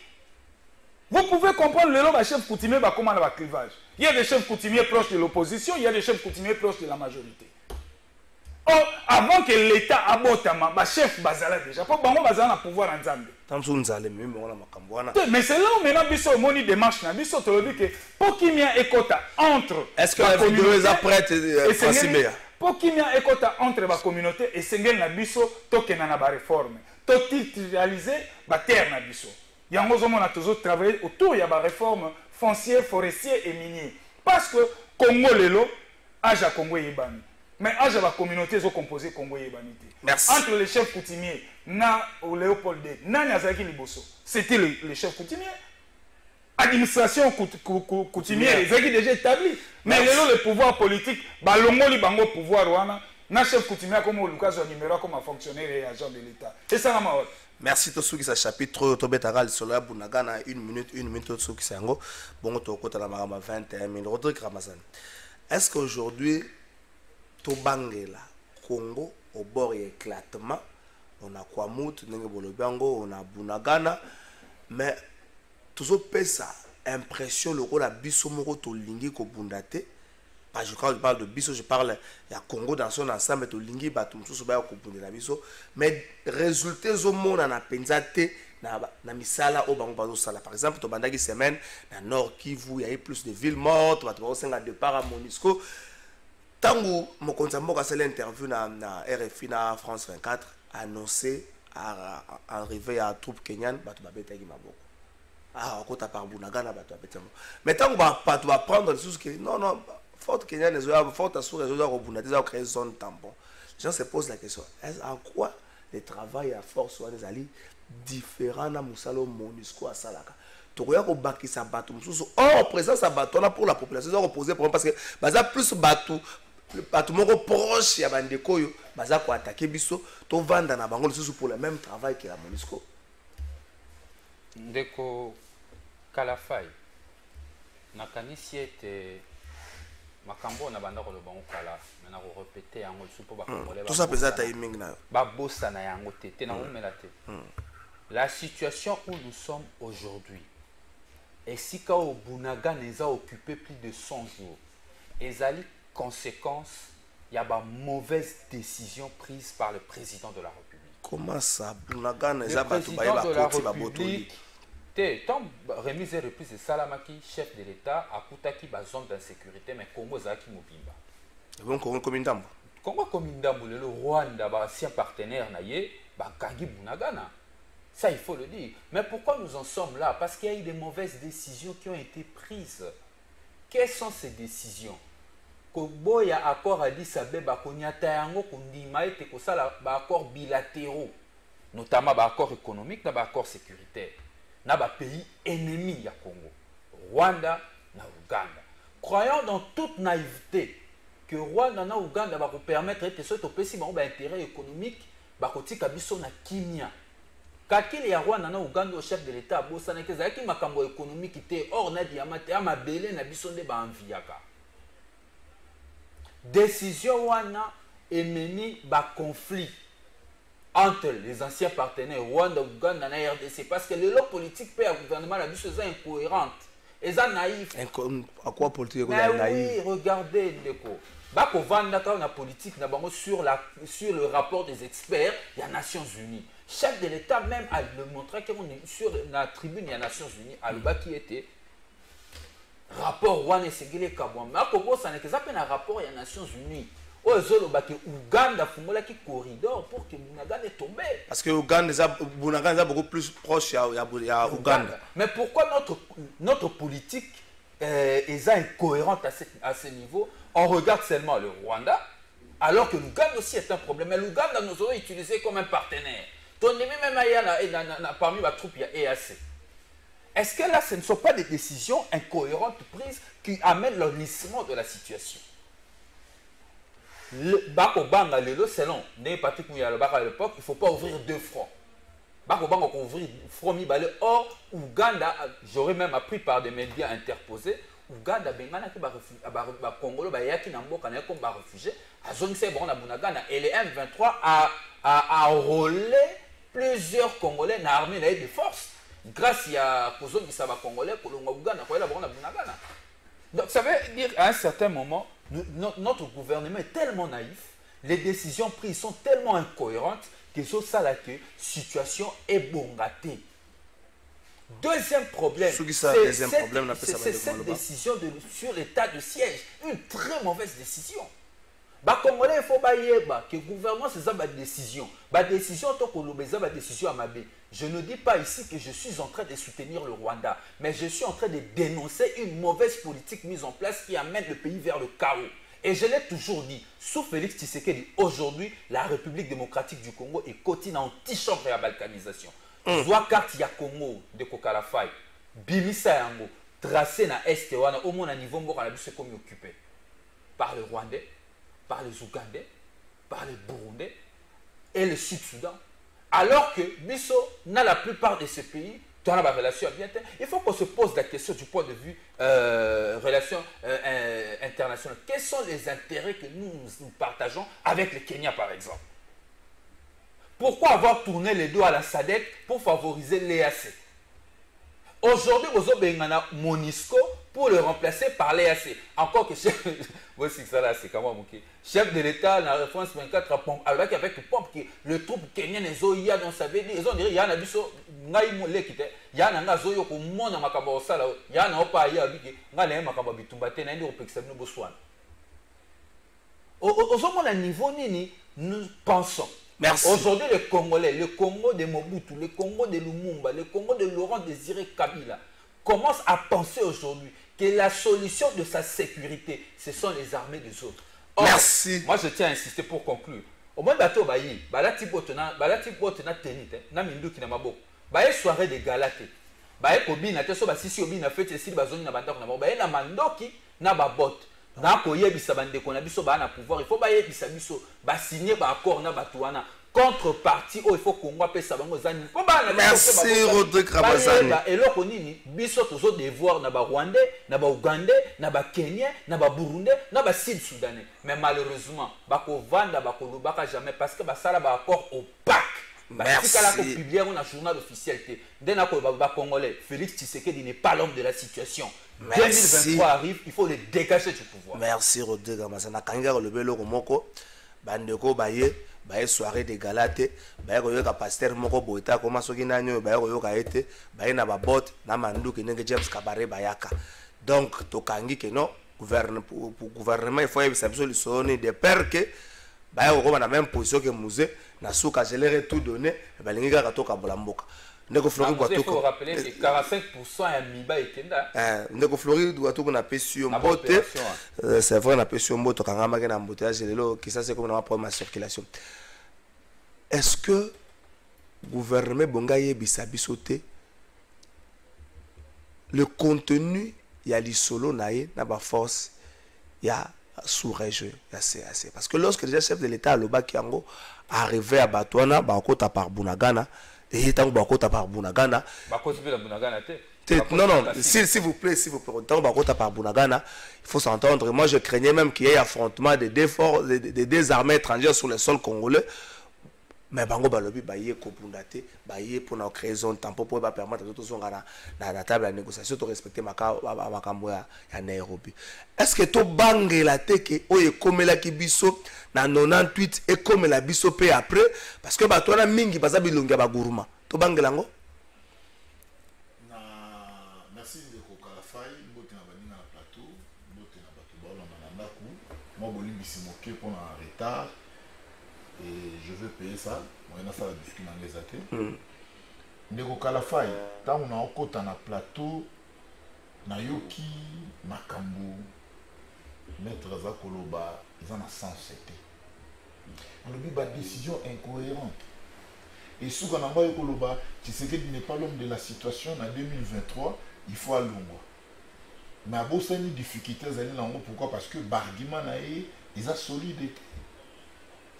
Vous pouvez comprendre le nom des chefs coutumiers, comment il y a un clivage. Il y a des chefs coutumiers proches de l'opposition, il y a des chefs coutumiers proches de la majorité. Or, avant que l'État abote un chef Bazala déjà, pour que Bazala ait pouvoir en Zambie. Mais c'est là où maintenant Bisso moni démarche na Bisso te dit que pour qu'il y ait écota entre. Est-ce que la vidéo est prête pour qu'il y ait écota entre la communauté et Sengel na Bisso token na ba réforme. To titulariser ba terre na Bisso. Yango zomo na toujours travailler autour ya ba réforme foncière, forestier et minier. Parce que Congo lelo aja Congo yebani. Mais la communauté est composée Congo et Banité. Entre les chefs coutumiers, na Léopold D, na Niazaki Liboso, c'était les chefs coutumiers. Administration coutumière, ils étaient déjà établis. Mais le pouvoir politique, balongo li bango pouvoir wana, na chef coutumier comme Lucas numéro comme fonctionnaire et agent de l'État. Et ça m'a. Merci to qui sa chapitre to betaral sur la bunagana 1 minute to qui sango bongo to kota la marama 21 minutes Rodrigue Ramazani. Est-ce qu'aujourd'hui Tobangela, Congo, au bord et éclatement, on a Kwamut, Nengebolobango, on a Bunagana, mais toujours ça, impression le rôle à Bissomoro Tolingi Kobundate. Quand je parle de Bisso, je parle il y a Congo dans son ensemble, Tolingi, Batum, tout ça, Kobundela Bisso, mais résultats au monde en a pensé. Na misala au bango sala par exemple to bandaki semaine na Nord Kivu il y a eu plus de villes mortes ba to senga départ à Monisco. Tango Mokonzambo a fait l'interview na RFI na France 24 annoncé à arriver à troupe kenyan batu babeta ki maboko. Ah kota par Bunagana batu babeta. Mais tango ba tu vas prendre les choses que non forte kenyan les forte assure les autres Bunagana za créer zone tampon. Les gens se posent la question en quoi le travail à force ou les alliés différent na musalo Monisco à Salaka. Tokoya ko bakisa batu mususu or présence à batu na pour la population ça reposer parce que baza plus batu batu moko proche ya bandeko yo baza ko attaquer biso to vanda na bango mususu pour le même travail que la Monisco. Ndeko Kalafai na kanisi ete makambo na banda ko lo bango kala na ko répéter yango supo ba congolais tout ça pesa timing na ba bossa na yango te na omelate. La situation où nous sommes aujourd'hui, et si quand Bunagana a occupé plus de 100 jours, et ça a conséquence, il y a une mauvaise décision prise par le président de la République. Comment ça, Bunagana le président de la République, tant remise et reprise de Salamaki, chef de l'État, a coûté une zone d'insécurité, mais Congo Zaki Mobimba. Bon, Congo Komindambo. Congo Komindambo, le Rwanda, ancien partenaire, Kangi Bunagana. Ça, il faut le dire. Mais pourquoi nous en sommes là? Parce qu'il y a eu des mauvaises décisions qui ont été prises. Quelles sont ces décisions? Koboya accord a dit ça beba konyata yango kondima ete kosala ba accords bilatéraux, notamment ba accord économique na ba accord sécuritaire. Na ba pays ennemi ya Congo. Rwanda na Uganda. Croyant dans toute naïveté que Rwanda na Uganda va permettre de ce intérêt économique, bakotika biso na kimia. Kakili ya Rwanda na Uganda au chef de l'État bosana kezaki makambo économique te or na diamate amabele na biso nde ba enviaka. Décision wana emeni ba conflit entre les anciens partenaires Rwanda, Uganda et RDC parce que le lot politique peut le gouvernement la biso est incohérente et ça naïf. À quoi politique est naïf? Oui, regardez Ndeko. Bako vanda ka na politique na bango sur le rapport des experts des Nations Unies. Chef de l'État même a le montré qu'on est sur la tribune des Nations Unies à l'Uba qui était rapport wana segele kabwa. Bako bossa na kezape na rapport des Nations Unies. Uganda fungola qui corridor pour que Bunagana est tombé. Parce que Bunagana est beaucoup plus proche à Uganda. Mais pourquoi notre politique est incohérente à ce niveau? On regarde seulement le Rwanda, alors que l'Ouganda aussi est un problème. Mais l'Ouganda nous avons utilisé comme un partenaire. Même parmi les troupes, il y a EAC. Est-ce que là, ce ne sont pas des décisions incohérentes prises qui amènent l'enlissement de la situation? Bako Banga Lelo, selon Patrick Mouyalobaka à l'époque, il ne faut pas ouvrir deux fronts. Bako Banga a ouvrir front mi-balé. Or, Ouganda, j'aurais même appris par des médias interposés, Ouganda, Bengana qui va Congolo, Yaki Namboka, comme réfugié, à Zone Sebron, à Bunagana, et les M23 a enrôlé plusieurs Congolais dans l'armée de force. Grâce à Kozon qui s'aba Congolais, Kolonga Ouganda, Koyela Brona Bunagana. Donc ça veut dire à un certain moment, notre gouvernement est tellement naïf, les décisions prises sont tellement incohérentes que la situation est bongatée. Deuxième problème, c'est cette décision sur l'état de siège, une très mauvaise décision. Bah Congolais, il faut que le gouvernement c'est ça ma décision. Ma décision tant que l'obéza ma décision à ma bé. Je ne dis pas ici que je suis en train de soutenir le Rwanda, mais je suis en train de dénoncer une mauvaise politique mise en place qui amène le pays vers le chaos. Et je l'ai toujours dit, sous Félix Tshisekedi, aujourd'hui, la République démocratique du Congo est cotine en anti-chambre et à balkanisation. Soit carte ya Congo de Kokalafai, Bimisa Yango, tracé na Est, au moins à niveau mort, on a vu ce qu'on est occupé par les Rwandais, par les Ougandais, par les Burundais et le Sud-Soudan. Alors que Bisso, dans la plupart de ces pays, dans la relation bien, il faut qu'on se pose la question du point de vue relations internationales. Quels sont les intérêts que nous partageons avec le Kenya, par exemple? Pourquoi avoir tourné les dos à la SADC pour favoriser l'EAC? Aujourd'hui, vous avez MONUSCO pour le remplacer par l'EAC. Encore que chef de l'État, la France 24, avec le pompe que le troupe kenyan est zoïa dans sa vie, ils ont dit, il y a un abisso, il y a un zoïo pour mon amakabo sala, il y a un opa ya biki, il y a un makabo bitumbate, il y a un opexam Botswana. Au niveau nini, nous pensons. Merci. Aujourd'hui, les Congolais, le Congo de Mobutu, le Congo de Lumumba, le Congo de Laurent Désiré Kabila, commencent à penser aujourd'hui que la solution de sa sécurité, ce sont les armées des autres. Or, merci. Moi, je tiens à insister pour conclure. Au moins, bateau bayi, balati botena tenite, na mindu ki na maboko. Baye soirée de galate. Baye kobina te so ba sisi obina fete sili bazoni na bandako na maboko. Baye na mandoki na babot. Na koyebisa bandeko na biso ba na pouvoir, il faut bayebisa biso ba signer ba accord na batuana. Contrepartie, il faut qu'on voit ça. Merci Rodrigue Ramazani. Et là, on dit, biso toujours devoir na ba Rwandais, na ba Ougandais, na ba Kenyans, na ba Burundais, na ba Sud-Soudanais. Mais malheureusement, bako vanda bako lubaka jamais parce que ba sala ba accord opaque. Merci. Parce que là, publié on a journal officiel. Dès ba Congolais, Félix Tshisekedi n'est pas l'homme de la situation. Merci. 2023 arrive, il faut le dégager du pouvoir. Merci Rodrigue Ramazani. Kanga le belo moko, bandeko baye. Baye soirée de galate baye koyoka pasteur moko boita koma soki nanyo baye koyoka ete baye na babot na manduki ndenge James Kabare bayaka. Donc tokangi ke non gouvernement il faut yebisa biso lisoni de peur que baye kokoma na même position que musée na suka gelere tout donné balingi kaka toka bolamboka. Ndeko Flori il faut rappeler que 45% ya miba ekenda. Ndeko Flori doit tout qu'on appelle sur mbote. C'est vrai on appelle sur mbote kangama ke na embouteillage lelo qui ça c'est comme na problème de circulation. Est-ce que le gouvernement Bongaye Bissabisote, le contenu il y a l'isolo nae na ba force il y a sous-région ya CAC parce que lorsque déjà chef de l'état aloba kiango arrivé à Batouana ba kota par Bunagana et tant ba kota par Bunagana ba kota par Bunagana non s'il vous plaît tant ba kota par Bunagana il faut s'entendre. Moi je craignais même qu'il y ait affrontement des deux armées étrangères sur le sol congolais. Mais bango balobi baye ko bundate baye pour na créer zone tampon pour ba permettre tout son na la table de négociation to respecter makambo ya Nairobi. Est-ce que to bangela teke oye komela ki biso na 98 et komela biso pe après parce que ba tona mingi baza bilongi ba guruma to bangela ngo na merci de ko kalafai bote na baninga na plateau bote na bato ba na ndaku mo bolimbisi moke pour na retard. Et je veux payer ça. Moi, il a fait la discussion dans les athées. Ndeko Kalafai, tant on a encore dans le plateau, Nayoki, Makambu, Maître Zakoloba, ils en ont sens. On a eu des décisions incohérentes. Et sous Ganamba Koloba, tu sais qu'il n'est pas l'homme de la situation en 2023, il faut aller loin. Mais à beau ça une difficulté, pourquoi? Parce que Barguima ils ont solide.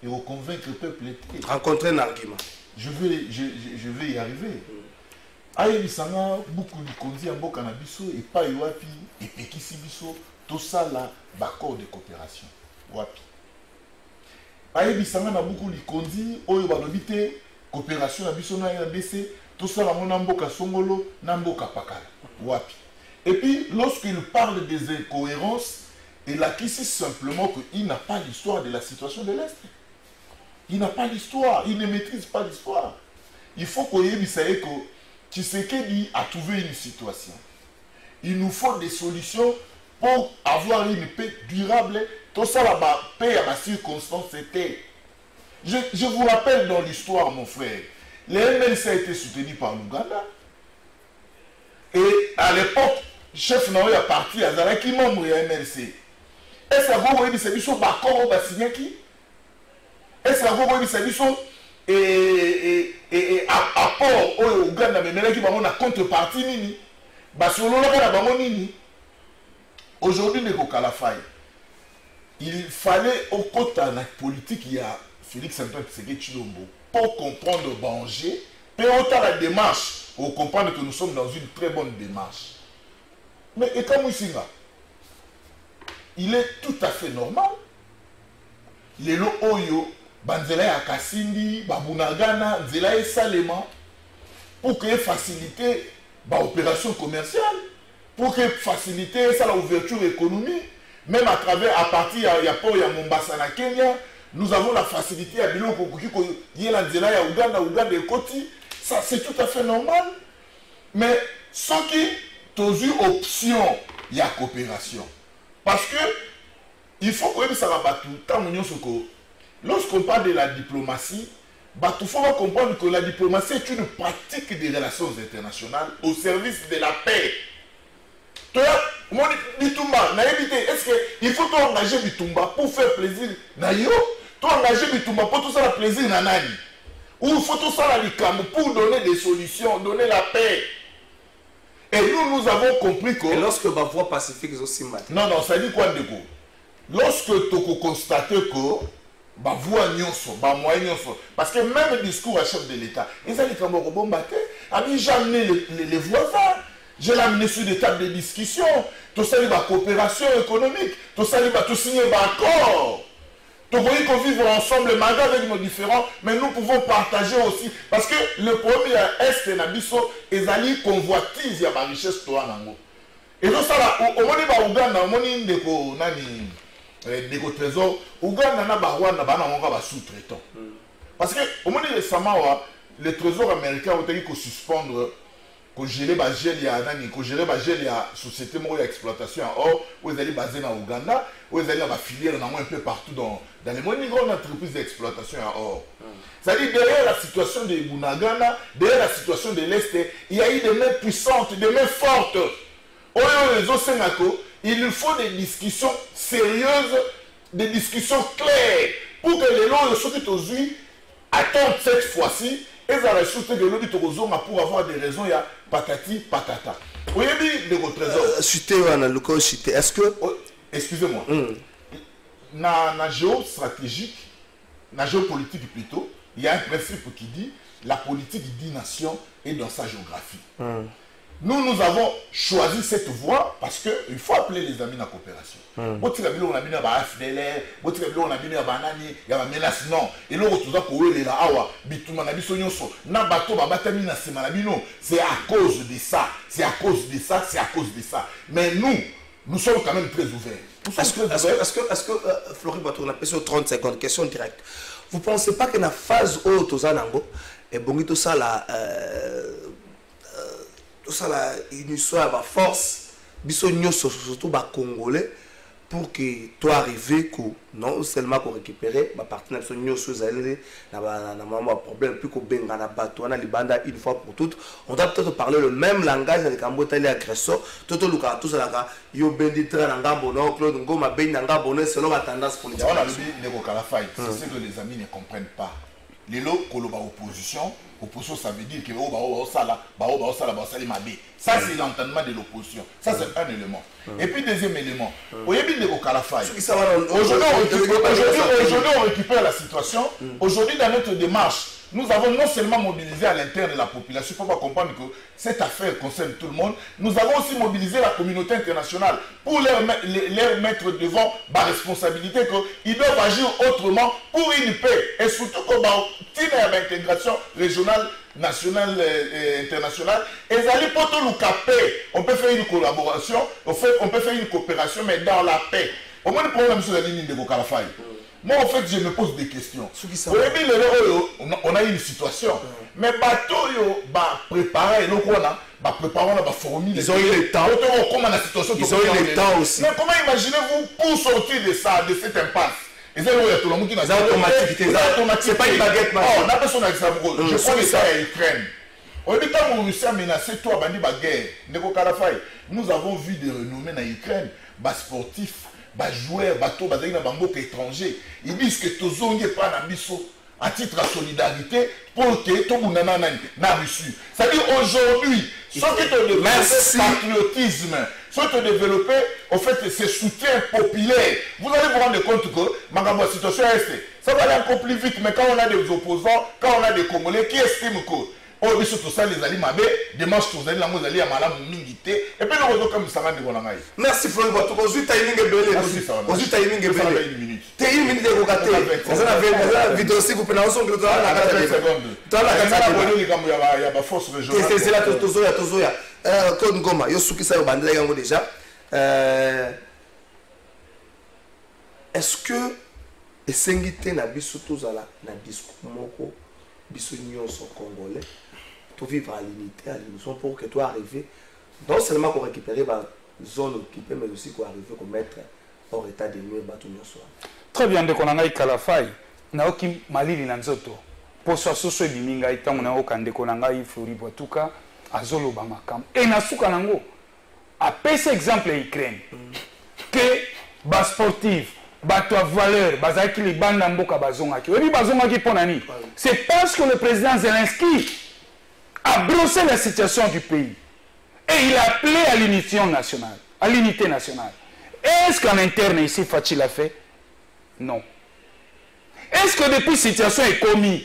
Et au convaincre le peuple était. Rencontrer un argument. Je vais y arriver. Aïe Bissanga, beaucoup de conduits en beau cannabis et pas Wapi et Pekisi Bisso, tout ça là, d'accord de coopération. Wapi. Aïe Bissanga a beaucoup de conduits, Oyo Balobite, coopération à Bisso na BC, tout ça là, mon amboka Songolo, Namboka Pakal. Wapi. Et puis, lorsqu'il parle des incohérences, il acquis simplement qu'il n'a pas l'histoire de la situation de l'Est. Il n'a pas l'histoire, il ne maîtrise pas l'histoire. Il faut qu'on y ait que Tshisekedi a trouvé une situation. Il nous faut des solutions pour avoir une paix durable. Tout ça là-bas, paix à ma circonstance, c'était. Je vous rappelle dans l'histoire, mon frère, le MLC a été soutenu par l'Ouganda. Et à l'époque, chef Naoui a parti à Zalaki, membre de MLC. Est-ce que vous voyez que c'est d'accord au Bassignaki? Est-ce que vous voyez que c'est apport au Ouganda, mais qui va avoir contrepartie nini? Aujourd'hui, il fallait au côté de la politique, il y a Félix Antoine Tshisekedi Tshilombo pour comprendre le danger, et autant la démarche, pour comprendre que nous sommes dans une très bonne démarche. Mais et comme ici, il est tout à fait normal. Les lots Oyo, Banzela ya Kasindi, Babunagana, Nzela et Salema, pour que faciliter l'opération commerciale, pour que faciliter ça l'ouverture économique, même à travers, à partir de Mombasa na Kenya, nous avons la facilité à Biloko, Yela Nzela ya Uganda, Uganda et Koti, ça c'est tout à fait normal. Mais ce qui ont eu option, il y a coopération. Parce que il faut que ça va battre tant lorsqu'on parle de la diplomatie, il faut comprendre que la diplomatie est une pratique des relations internationales au service de la paix. Est-ce qu'il faut engager Bitumba pour faire plaisir Nayo? Engager Bitumba pour tout ça le plaisir Nanani? Ou il faut tout ça pour donner des solutions, donner la paix? Et nous avons compris que... Et lorsque la voie pacifique est aussi mal. Non, ça dit quoi de quoi? Lorsque tu constates que la voie nyonso, la moyen nyonso, parce que même le discours à chef de l'État, ils ont dit que j'ai amené les voisins, j'ai amené sur des tables de discussion, tout ça, il y a coopération économique, tout ça, il y a tout signer un accord. Nous voyons qu'on vit ensemble, malgré avec nos différents, mais nous pouvons partager aussi. Parce que le premier Est et Nabiso, ils allaient convoitiser la richesse de l'Ango. Et donc, ça, au moment où Ouganda, au moment où Ndeko Trésor, Ouganda n'a pas sous-traitant. Parce que au moment où récemment, le Trésor américain a dit qu'on suspendre, qu'on gérer la société d'exploitation en or, où ils allaient baser dans Ouganda, où ils allaient avoir filière un peu partout dans les moyennes grandes entreprises d'exploitation en or. C'est-à-dire, derrière la situation de Bunagana, derrière la situation de l'Est, il y a eu des mains puissantes, des mains fortes. Il faut des discussions sérieuses, des discussions claires, pour que les gens, ceux qui aujourd'hui attendent cette fois-ci, Et ça a shooté de l'eau pour avoir des raisons, il y a patati, patata. Oui, de votre trésor. Est-ce que. Excusez-moi. Dans géostratégique, dans géopolitique plutôt, il y a un principe qui dit la politique dit nation est dans sa géographie. Nous avons choisi cette voie parce qu'il faut appeler les amis dans la coopération. Non. Et là, c'est à cause de ça, c'est à cause de ça, c'est à cause de ça. Mais nous sommes quand même très ouverts. Est-ce que Flori Bato, on a passé 30 secondes, question directe. Vous ne pensez pas que la phase où Tozanango, et bon, tout ça là, une histoire de force, surtout les Congolais, pour que toi arrives, non seulement qu'on récupère, ma partenaire sont nous sur un problème, puis qu'on benga na bateau, on a libanda une fois pour toutes. On doit peut-être parler le même langage avec un botel agresseur. Tout le cas, tout ça là, yo bendi train ngambo non, Claude Ngoma bendi ngambo non selon la tendance politique. On a dit les Kalafay, c'est ce que les amis ne comprennent pas. Les lots koloba opposition ça veut dire que ça c'est l'entendement de l'opposition. Ça c'est un élément. Et puis deuxième élément, aujourd'hui on récupère la situation. Aujourd'hui dans notre démarche, nous avons non seulement mobilisé à l'intérieur de la population, il faut pas comprendre que cette affaire concerne tout le monde, nous avons aussi mobilisé la communauté internationale pour leur mettre devant la responsabilité qu'ils doivent agir autrement pour une paix. Et surtout comme l'intégration régionale, nationale et internationale. Et pour tout le paix, on peut faire une collaboration, on peut faire une coopération, mais dans la paix. Au moins le problème sur la ligne de Kalafay. Moi, en fait, je me pose des questions. On a une situation. Mais bateau, préparé, ils ont eu le temps. Ils ont eu le temps aussi. Mais comment imaginez-vous pour sortir de ça, de cette impasse? C'est pas une baguette. On a besoin d'un exemple. Je crois que ça est Ukraine. Au début, quand on a menacé toi, nous avons vu des renommés dans l'Ukraine, sportifs, joueurs, bateaux, étrangers. Ils disent que tous n'ont pas d'ambition à titre de solidarité pour que tout le monde n'a reçu. C'est-à-dire aujourd'hui, ce qui te développe patriotisme, ce qui te développe en fait ce soutien populaire, vous allez vous rendre compte que la situation est restée. Ça va aller encore plus vite, mais quand on a des opposants, quand on a des Congolais qui estiment que oh, tout ça, les alliés mabé, démarche tous les alliés à Malam Mingité, et puis nous avons comme ça. Merci Flori Bato, aujourd'hui timing est belé. Aujourd'hui timing est belé. T'es une minute de regarder. Vous avez la vidéo si vous prenez ensemble le temps. C'est là Tozoya. Claude Ngoma, Yosuki Sayo Bandela Yango déjà. Est-ce que esengité na biso tozala na discours moko biso nyonso congolais to vivre à l'unité, à l'illusion pour que toi arriver non seulement qu'on récupère la zone occupée mais aussi qu'on arrive qu'on mettre hors état de nuire bato nyonso. Très bien, de konanga Kalafay na oki malili na nzoto poso soso biminga itango na okande konanga Flori Batuka azolo ba makam et na suka nango a pese exemple Ukraine que ba sportif bato à valeur bazaki li banda mboka bazongaki oui bazongaki ponani c'est parce que le président Zelensky a brossé la situation du pays et il a appelé à l'unité nationale. Est-ce qu'en interne ici Fachi l'a fait? Non. Est-ce que depuis situation est commise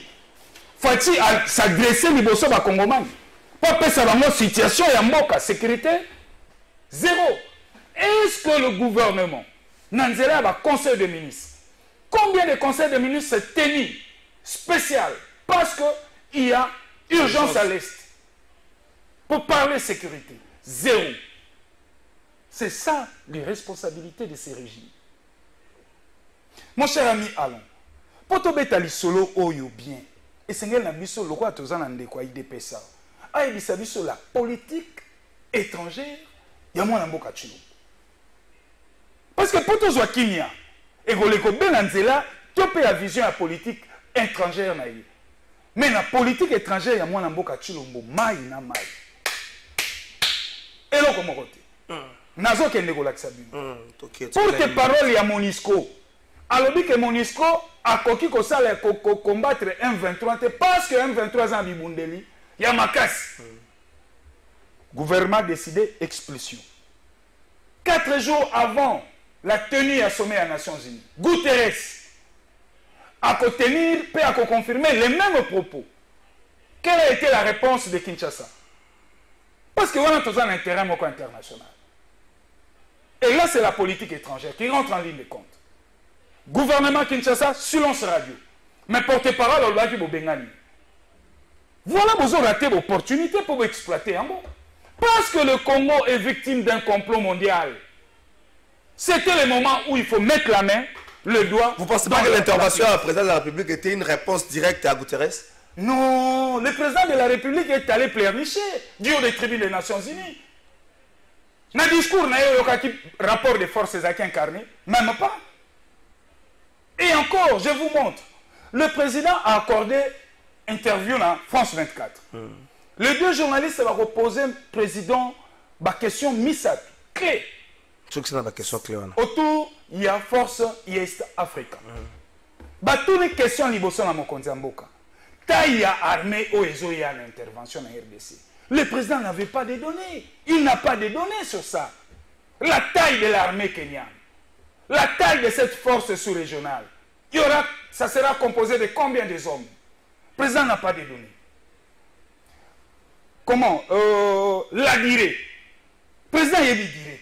Fachi a s'adressé liboso ba Congomani pour passer à la situation et mboka sécurité zéro. Est-ce que le gouvernement Nanzela va conseil de ministres. Combien de conseils de ministres s'est tenu spécial parce qu'il y a urgence à l'Est pour parler sécurité? Zéro. C'est ça les responsabilités de ces régimes. Mon cher ami Alain, pour te mettre à solo oyo bien, et c'est un ami sur le roi Tozan de quoi il dépêche ça. Ah, il s'agit sur la politique étrangère, il y a moins un beau kachino. Parce que pour tous les gens, et que les gens tu peux la vision à la politique étrangère. Mais la politique étrangère, il y a moins de chilombo, maï na maï. Et là, comment côté Nazo qui est négocié. Pour tes paroles, il y a Monisco. alobi que MONUSCO a koki kosala combattre M23 parce que M23 a bibundeli ya makasi. Gouvernement a décidé expulsion. 4 jours avant la tenue à sommet des Nations Unies, Guterres a tenir et a confirmer les mêmes propos. Quelle a été la réponse de Kinshasa? Parce que on a toujours un intérêt international. Et là, c'est la politique étrangère qui rentre en ligne de compte. Gouvernement Kinshasa, silence radio. Mais porte-parole, on va dire Bengani. Voilà, vous avez raté l'opportunité pour vous exploiter. Hein, bon? Parce que le Congo est victime d'un complot mondial. C'était le moment où il faut mettre la main, le doigt. Vous pensez pas que l'intervention du président de la République était une réponse directe à Guterres? Non, le président de la République est allé pleurnicher du haut des tribunes des Nations Unies. Dans le discours, il y a un rapport des forces incarnées, même pas. Et encore, je vous montre. Le président a accordé interview dans France 24. Les 2 journalistes vont poser au président la question Missat, clé. Autour, il y a Force Est Africa. Toutes les questions liboso na mokonzi mboka. Taille armée au y a l'intervention en RDC. Le président n'avait pas de données. Il n'a pas de données sur ça. La taille de l'armée kenyane, la taille de cette force sous-régionale, ça sera composé de combien de hommes? Le président n'a pas de données. Comment? La durée. Le président y a dit durée.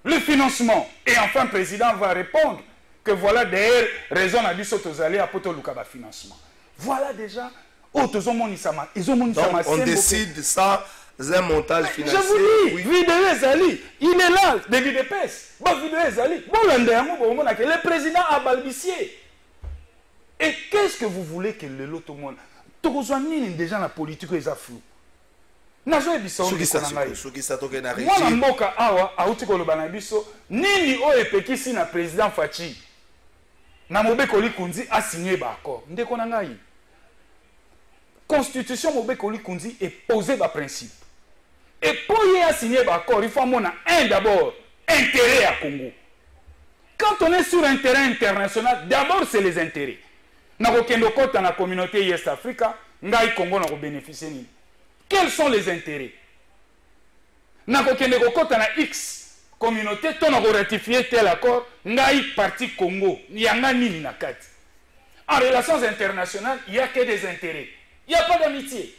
Le financement. Et enfin, le président va répondre que voilà des raisons à dire aux alliés à poto lukaba financement. Voilà déjà. Donc, on décide ça, un montage financier. Je vous dis, oui. Vidéo Zali, il est là, David Epes. Bon, vidéo Zali. Bon, le président a balbutié. Et qu'est-ce que vous voulez que le lot au monde? Tokozwani déjà la politique est flou. Nazo ebiso mwana mboka awa auti koloba na biso nini oyo epekisi na président Fachi na Mobekoli Kunzi a signé ba accord ndeko na ngai. Constitution Mobekoli Kunzi est posé par principe. Et pour y signer l'accord, il faut avoir d'abord intérêt à Congo. Quand on est sur un terrain international, d'abord c'est les intérêts. Dans la communauté Est Africa, Ngai Congo n'a bénéficié. Quels sont les intérêts? Dans la X communauté, on a ratifié tel accord, Ngai parti Congo, il y a ni nakat. En relations internationales, il n'y a que des intérêts. Il n'y a pas d'amitié.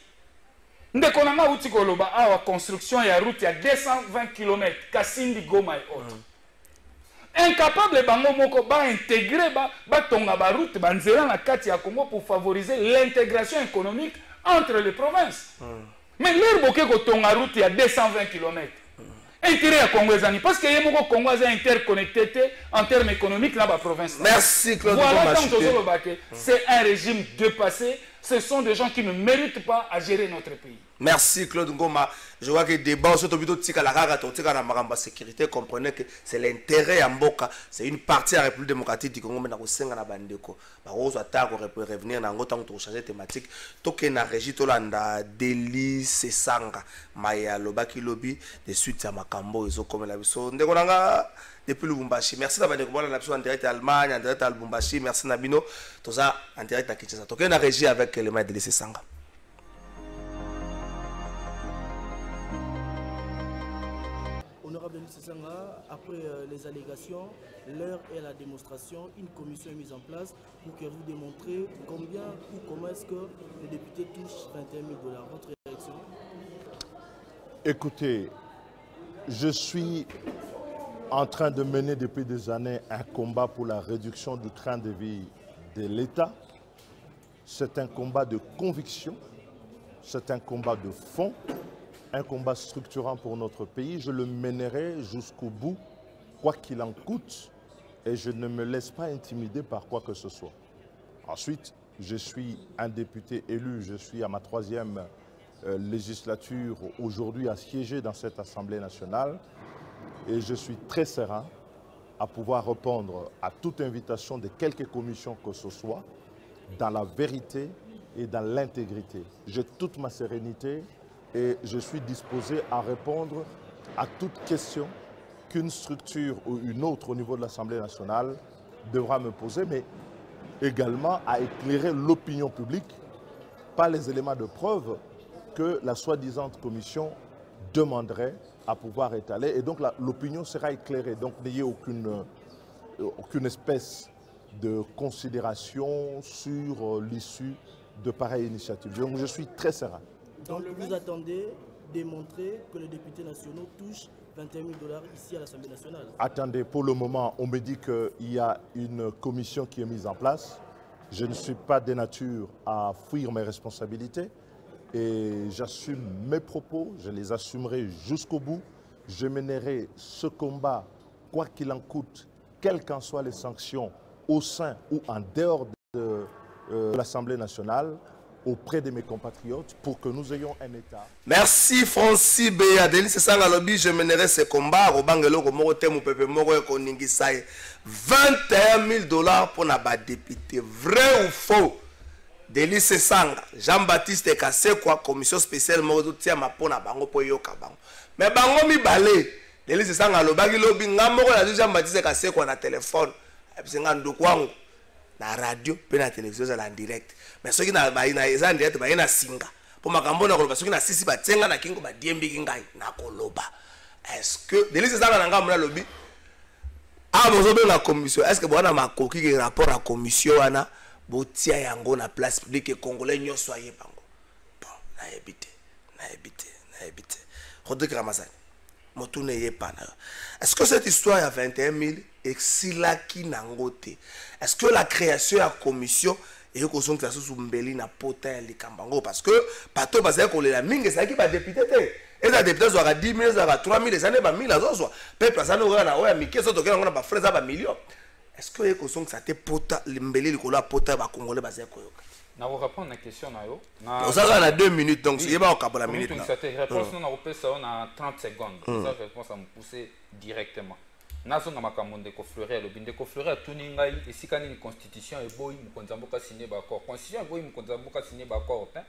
Ndekonanga uti koloba awa construction ya route ya 220 km Kasindi Goma et autres. Incapable bango moko ba intégrer ba tonga ba route ba nzela na kati ya Congo pour favoriser l'intégration économique entre les provinces. Mais leur boké ko tonga route ya 220 km. Intérêt à Congo ezani parce que yemoko Congo est interconnecté en termes économiques là ba province. Merci Claude. Voilà c'est un régime dépassé. Ce sont des gens qui ne méritent pas à gérer notre pays. Merci Claude Ngoma. Je vois que les débats sur la sécurité, comprenez que c'est l'intérêt à Mboka. C'est une partie de la République démocratique du Congo. Mais on a bandeko. On peut revenir dans autant de changer thématique. Toké na régie tolanda Deli Sesanga Maya Lobaki Lobby de suite à Makambo ils ont comme la biso. Ndekonanga depuis Lubumbashi. Merci d'avoir découvert la en direct à Allemagne, en direct à Lubumbashi. Merci Nabino. Tout ça en direct à Kinshasa. Toké na régie avec le maître Deli Sesanga. Honorable Sesanga, après les allégations, l'heure est à la démonstration. Une commission est mise en place pour que vous démontrez combien ou comment est-ce que le député touche 21 000 $. Votre réaction? Écoutez, je suis en train de mener depuis des années un combat pour la réduction du train de vie de l'État. C'est un combat de conviction, c'est un combat de fond. Un combat structurant pour notre pays, je le mènerai jusqu'au bout, quoi qu'il en coûte, et je ne me laisse pas intimider par quoi que ce soit. Ensuite, je suis un député élu, je suis à ma 3e législature aujourd'hui à siéger dans cette Assemblée nationale, et je suis très serein à pouvoir répondre à toute invitation de quelque commission que ce soit, dans la vérité et dans l'intégrité. J'ai toute ma sérénité, et je suis disposé à répondre à toute question qu'une structure ou une autre au niveau de l'Assemblée nationale devra me poser, mais également à éclairer l'opinion publique par les éléments de preuve que la soi-disant commission demanderait à pouvoir étaler. Et donc l'opinion sera éclairée. Donc n'ayez aucune espèce de considération sur l'issue de pareilles initiatives. Donc je suis très serein. Donc vous attendez démontrer que les députés nationaux touchent 21 000 $ ici à l'Assemblée nationale? Attendez, pour le moment, on me dit qu'il y a une commission qui est mise en place. Je ne suis pas de nature à fuir mes responsabilités et j'assume mes propos, je les assumerai jusqu'au bout. Je mènerai ce combat, quoi qu'il en coûte, quelles qu'en soient les sanctions, au sein ou en dehors de l'Assemblée nationale, auprès de mes compatriotes, pour que nous ayons un État. Merci Francis Beya. Délice Sanga Lobby, je mènerai ce combat. Robangelo, Komoro Temu Pepe Moro et Koningisaï. 21 000 $ pour la député. Vrai ou faux? Délice Sanga, Jean-Baptiste Kassekwa, commission spéciale Moro Tiama pour la bango pour Yoka Bango. Mais bango mi balé. Délice Sanga Lobby Lobby, Namoro la Jean-Baptiste Kassekwa na téléphone. Et puis c'est na radio, puis na télévision en direct. Mais ceux qui n'ont pas en direct, ils na singa. Pour ma cambo na koloba, ceux qui na sisi ba tenga na kingo ba diembi kingai na koloba. Est-ce que Délice ça na ngam na lobby? Ah bozo be la commission. Est-ce que bona makoki ki rapport à commission wana botia yango na place publique congolais nyoso aye bango. Bon, na ebité. Rodrigue Ramazani. Motune ye pana. Est-ce que cette histoire à 21 000 exilaki nangote? Est-ce que la création de la commission et que son création sous mbeli na potin likambango parce que pato parce que les mingi ça qui va député et la député aura 10 000 aura 3 000 ça n'est pas 1000 azwa peuple ça n'aura na oya miki so tokela ngona ba frère ça ba million. Est-ce que que son ça te pota limbeli likola pota ba congolais ba zeko yoka na vous répondre à la question na yo na ça na 2 minutes donc c'est pas au cap la minute na réponse non na repère ça on a 30 secondes ça réponse à me pousser directement. Nazonga makamonde ko fleurer le binde ko fleurer tuni ngai esika ni constitution eboyi mukonza mboka signé ba accord constitution eboyi mukonza mboka signé ba accord hein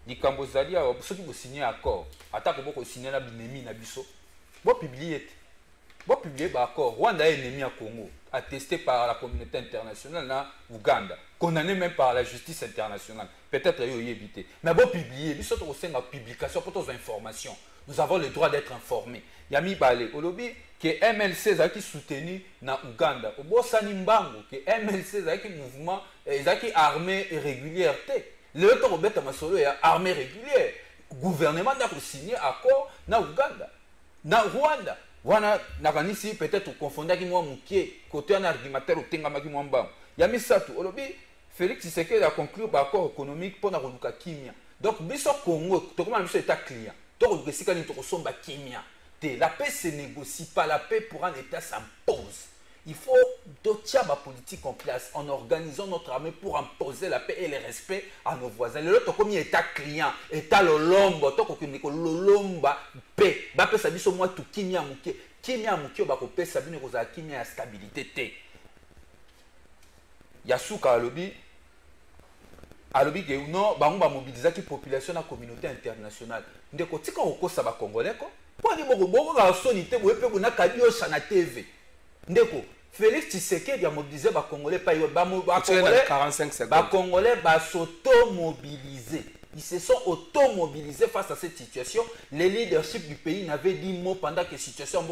likambo zali a soki bo signer accord atako boko signer na binemi na biso bo publier ba accord Rwanda est ennemi à Congo attesté par la communauté internationale na Uganda condamné même par la justice internationale peut-être yo yebité mais bo publier biso to senga publication pour toutes informations. Nous avons le droit d'être informés. Yami Balé, au lobby, que MLC a qui soutenu na Uganda. Au Bossani Mbango, que MLC a qui mouvement, qui armée régulière. Le temps Robert Masolo est armée régulière. Gouvernement n'a pas signé accord na Uganda. Na Rwanda. Wana nakanisi peut-être confondre qui moi mouké côté un argumentaire ou tengama qui moi mbam. Yami Satou, au lobby, Félix Tshisekedi a conclu un accord économique pour na Roluka Kimia. Donc biso Congo, to comment biso état client. La paix se négocie pas, la paix pour un État s'impose. Il faut doter ma politique en place en organisant notre armée pour imposer la paix et le respect à nos voisins. Le lot comme État client, État lolombo, to ko lolomba paix. Ba paix ça dit so moi tout kimia muke ba ko paix ça bino ko za kimia stabilité té. Yasuka alobi que non bango ba mobiliser qui population la communauté internationale ndeko tika okosa ba congolais ko po ni boko ga sonité bo pe kuna kadio sana TV ndeko Félix Tshisekedi a mobilisé ba congolais pa ba congolais 45 secondes ba congolais ba s'auto-mobiliser. Ils se sont auto-mobilisés face à cette situation. Les leadership du pays n'avaient dit mot pendant que la situation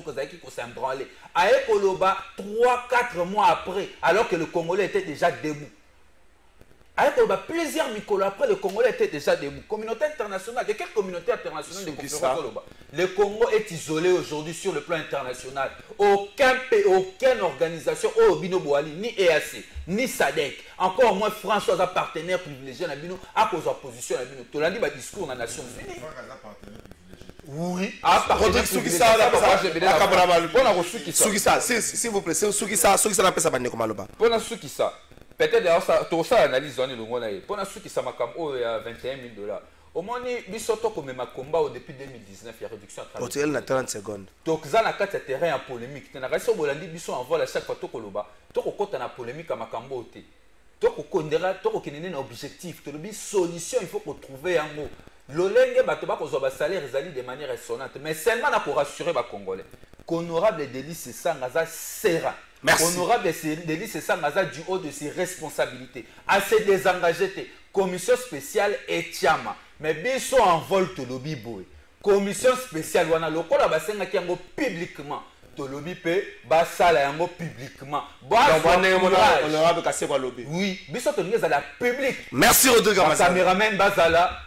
s'est embranlée. À Ekoloba, 3-4 mois après, alors que le Congolais était déjà debout. Avec plusieurs micros après, le Congolais était déjà debout. Communauté internationale, de quelle communauté internationale de le Congo est isolé aujourd'hui sur le plan international. Aucun pays, aucune organisation, Bino Boali, ni EAC, ni SADC, encore moins François, un partenaire privilégié, à cause de la position. Tu l'as dit, le discours dans les Nations Unies. Oui. S'il vous plaît, peut-être d'ailleurs, tout ça analyse le Rwanda. Pour ceux qui savent qu'il y a 21 000 $. Au moins, il y a un combat depuis 2019, il y a réduction à 30 secondes. 30 secondes. Donc, il y a un terrain en polémique. Il y a un envol à chaque fois que tu as une polémique à Makambo. Tu as un objectif, tu as une solution, il faut trouver un mot. L'olenge batoba ko zoba salaire ezali de manière résonnante mais seulement pour rassurer ba congolais qu'honorable Délice Sanga za sera Merci. Honorable Delis, c'est ça, Maza, du haut de ses responsabilités. À se désengager, commission spéciale et Tiama. Mais bien sûr, en vol, to lobby boy. Commission spéciale, on a le col à bassin qui est publiquement. To lobby pe, basala yango publiquement. Honorable Kassekwa lobby. Oui, bien sûr, to lobby à la public. Merci Rodrigue Ramazani. Caméraman basala,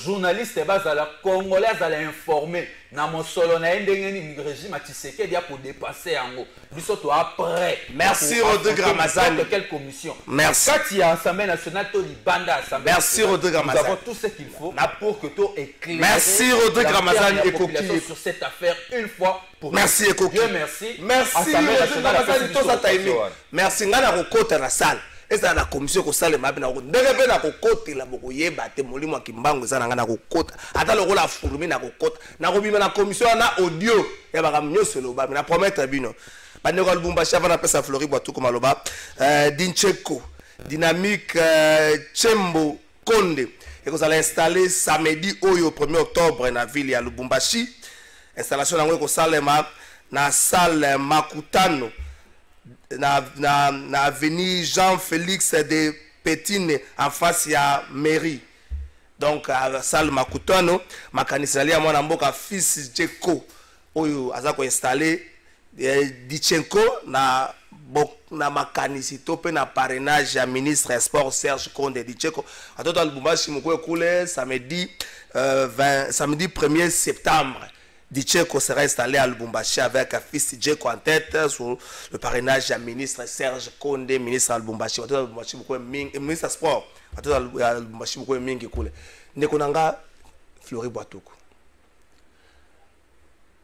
journaliste basala, congolais basala informé. Na mon solo na ndengeni régime à Tshisekedi pour dépasser yango. Biso to après. Merci Rodrigue Ramazani. De quelle commission? Merci. Quand il y a Assemblée nationale, to libanda Assemblée. Merci Rodrigue Ramazani. Nous avons tout ce qu'il faut pour que tout éclaire. Merci Rodrigue Ramazani et Koki sur cette affaire une fois pour merci Ekoki. Dieu merci. Merci Rodrigue Ramazani tout ça timing. Merci ngana kokota na salle. Et ça la commission ko sale mabe na ko ndenge na kokota la boko yeba te molimo kimbango za ngana kokota. Ata lo la furumi na kokota. Na ko bima na commission na audio ya ba kamnyoso lo ba na promettre bino. Bande ko Lubumbashi na pesa Flori Boitou comme aloba. Dincheko Dynamique Chembo Konde et vous allez installer samedi au 1er octobre na ville ya Lubumbashi. Installation nango ko salema na salle Makutano na avenue Jean-Félix de Pétine en face ya mairie. Donc à salle Makutano makanisa ya mwana mboka fils Jeko oyo azako installer Dichenko na makanisi tope na parrainage ya ministre sport Serge Konde Dichenko atoto Lubumbashi moko kule samedi 1er septembre. Dichenko sera installé à Lubumbashi avec un fils Djeko en tête sur le parrainage du ministre Serge Konde, ministre à Lubumbashi. Ministre sport, à Lubumbashi, Nekonanga Flori Boitoukou.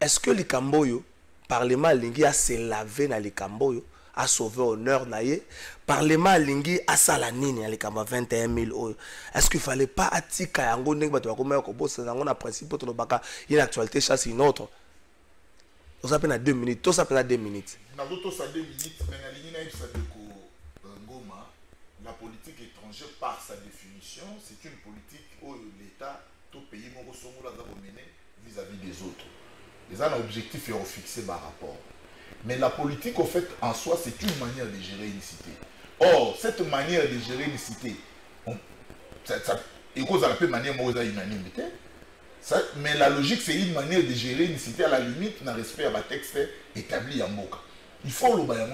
Est-ce que les Camboyo, Parlement Lingi a se lavé dans les Camboyo, a sauvé honneur naïe? Parlement Lingi a salanini à les Camboyo 21 000 euros. Est-ce qu'il ne fallait pas attirer un gros nègre pour qu'on a principe pour une actualité chasse une autre? On s'appelle à 2 minutes. Tout s'appelle à 2 minutes. Dans 2 minutes, la politique étrangère, par sa définition, c'est une politique où l'État, tout pays, mener vis-à-vis des autres. Ils ont un objectif et fixé par rapport. Mais la politique, au fait, en soi, c'est une manière de gérer une cité. Or, cette manière de gérer une cité, il cause à la peu manière unanimité. Mais la logique, c'est une manière de gérer une cité à la limite, dans respect à la texte établi en Moka. Il faut le bailler,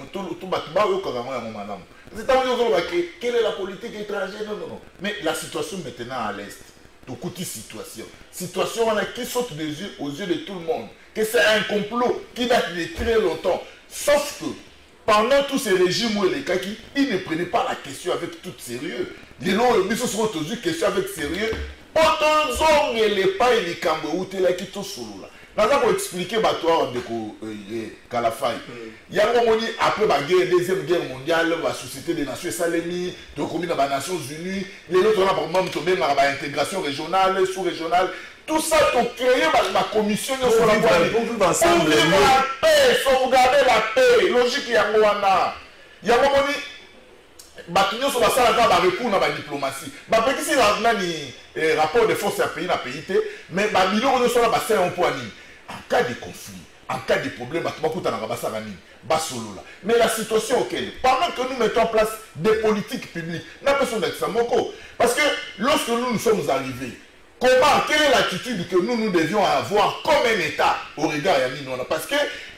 quelle est la politique étrangère? Non, non, non. Mais la situation maintenant à l'Est, situation qui saute aux yeux de tout le monde, que c'est un complot qui date de très longtemps. Sauf que pendant tous ces régimes où les Kaki, ils ne prenaient pas la question avec tout sérieux. Les lois, ils se sont posés question avec sérieux. Autant et les pas et les Cambou, tu l'as quitté sous là. Maintenant, pour expliquer toi de Kalafai, il y a un moment après la deuxième guerre mondiale, la Société des Nations Salénie, de commune des Nations Unies, les autres ont par exemple l'intégration régionale, sous-régionale. Tout ça, tu as créé ma commission de vivre ensemble. La paix, sauvegarder la paix. Logique, il y a un moment. Il y a un moment. Batignon sur la salle de répondre à la diplomatie. Petit c'est un rapport de force à pays dans le pays, mais Babylon on soit là c'est un point. En cas de conflit, en cas de problème, mais la situation auquel, pendant que nous mettons en place des politiques publiques, n'a pas besoin d'être parce que lorsque nous sommes arrivés, comment, quelle est l'attitude que nous devions avoir comme un État au regard de Yamino? Parce que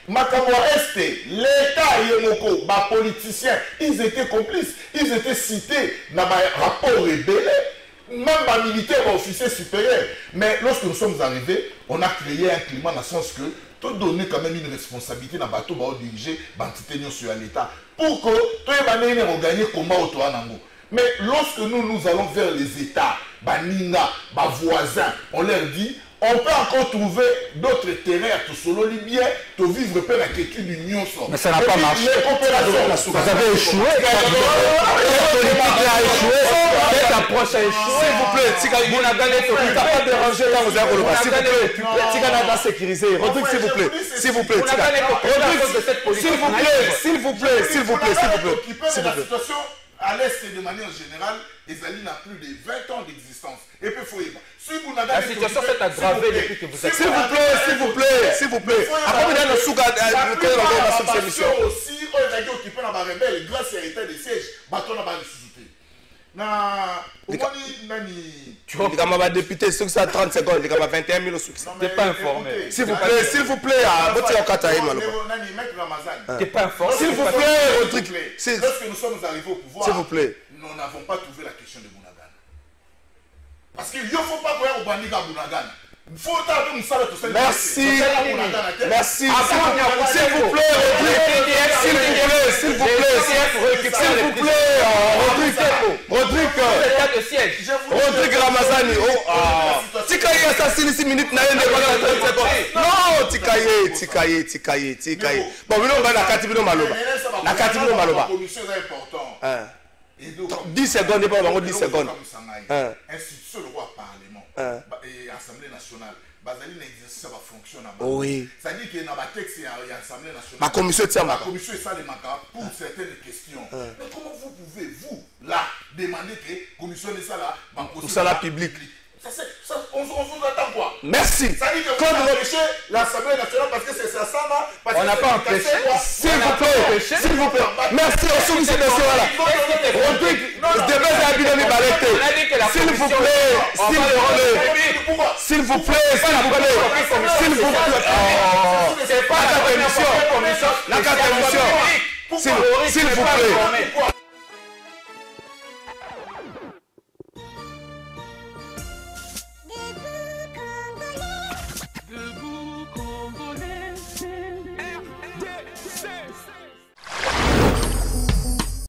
Makamwa Est, l'État Yemoko, les politiciens, ils étaient complices, ils étaient cités dans les rapports rebelles, même les militaires et officiers supérieurs. Mais lorsque nous sommes arrivés, on a créé un climat dans le sens que tout donner quand même une responsabilité dans le bateau pour diriger l'entité sur l'État pour que tout le monde gagne comment autour de. Mais lorsque nous allons vers les États, Baninga, voisins, on leur dit, on peut encore trouver d'autres terrains à tout solo libyen, pour vivre par la question de l'Union. Mais ça n'a pas marché. Vous avez échoué. Cette approche a échoué. S'il vous plaît, vous n'avez pas dérangé là, vous avez le s'il vous plaît, Tigana sécurisé. Rodrigue, s'il vous plaît. S'il vous plaît, s'il vous plaît, s'il vous plaît, s'il vous plaît. À l'Est, de manière générale, Ezali n'a plus de 20 ans d'existence. Et puis, il faut y voir. Si vous n'avez la situation s'est aggravée depuis que vous êtes... S'il vous plaît, s'il vous plaît, s'il vous plaît. Après, vous avez le souga de la émission. Aussi, oyo occupé na barebelle grâce à état de siège bato na balisusu na omoni nani likama badéputé soki sa 30 secondes likama 21 000 soki t'es pas informé s'il vous plaît boti okata ye maloba nani maître Ramazani t'es pas informé s'il vous plaît Rodrigue lorsque nous sommes arrivés au pouvoir s'il vous plaît nous n'avons pas trouvé la question de Bunagana parce qu'il ne faut pas qu'on ait au bandit à Bunagana. Merci. Merci. S'il vous plaît, Rodrigue. S'il vous plaît, Rodrigue Ramazani. Tikaye assassine 6 minutes. Non, Tikaye. Bon, nous on va la Katibino Maloba. La Katibino Maloba. 10 secondes, pas 10 secondes. Institution le roi parlement et assemblée nationale. Bazali n'exerce pas fonction là-bas. Oui. Ça dit qu'il y a un texte et l'Assemblée nationale. Ma commission tient ma commission est ça les maca pour certaines questions. Mais comment vous pouvez vous là demander que la commission est ça là pour ça la public. On vous attend quoi? Merci. Ça dit que vous empêchez l'Assemblée nationale parce que c'est ça là. On n'a pas empêché. S'il vous plaît. Merci aux soumis de ce là. Rodrigue, s'il vous plaît. C'est pas la commission. S'il vous plaît.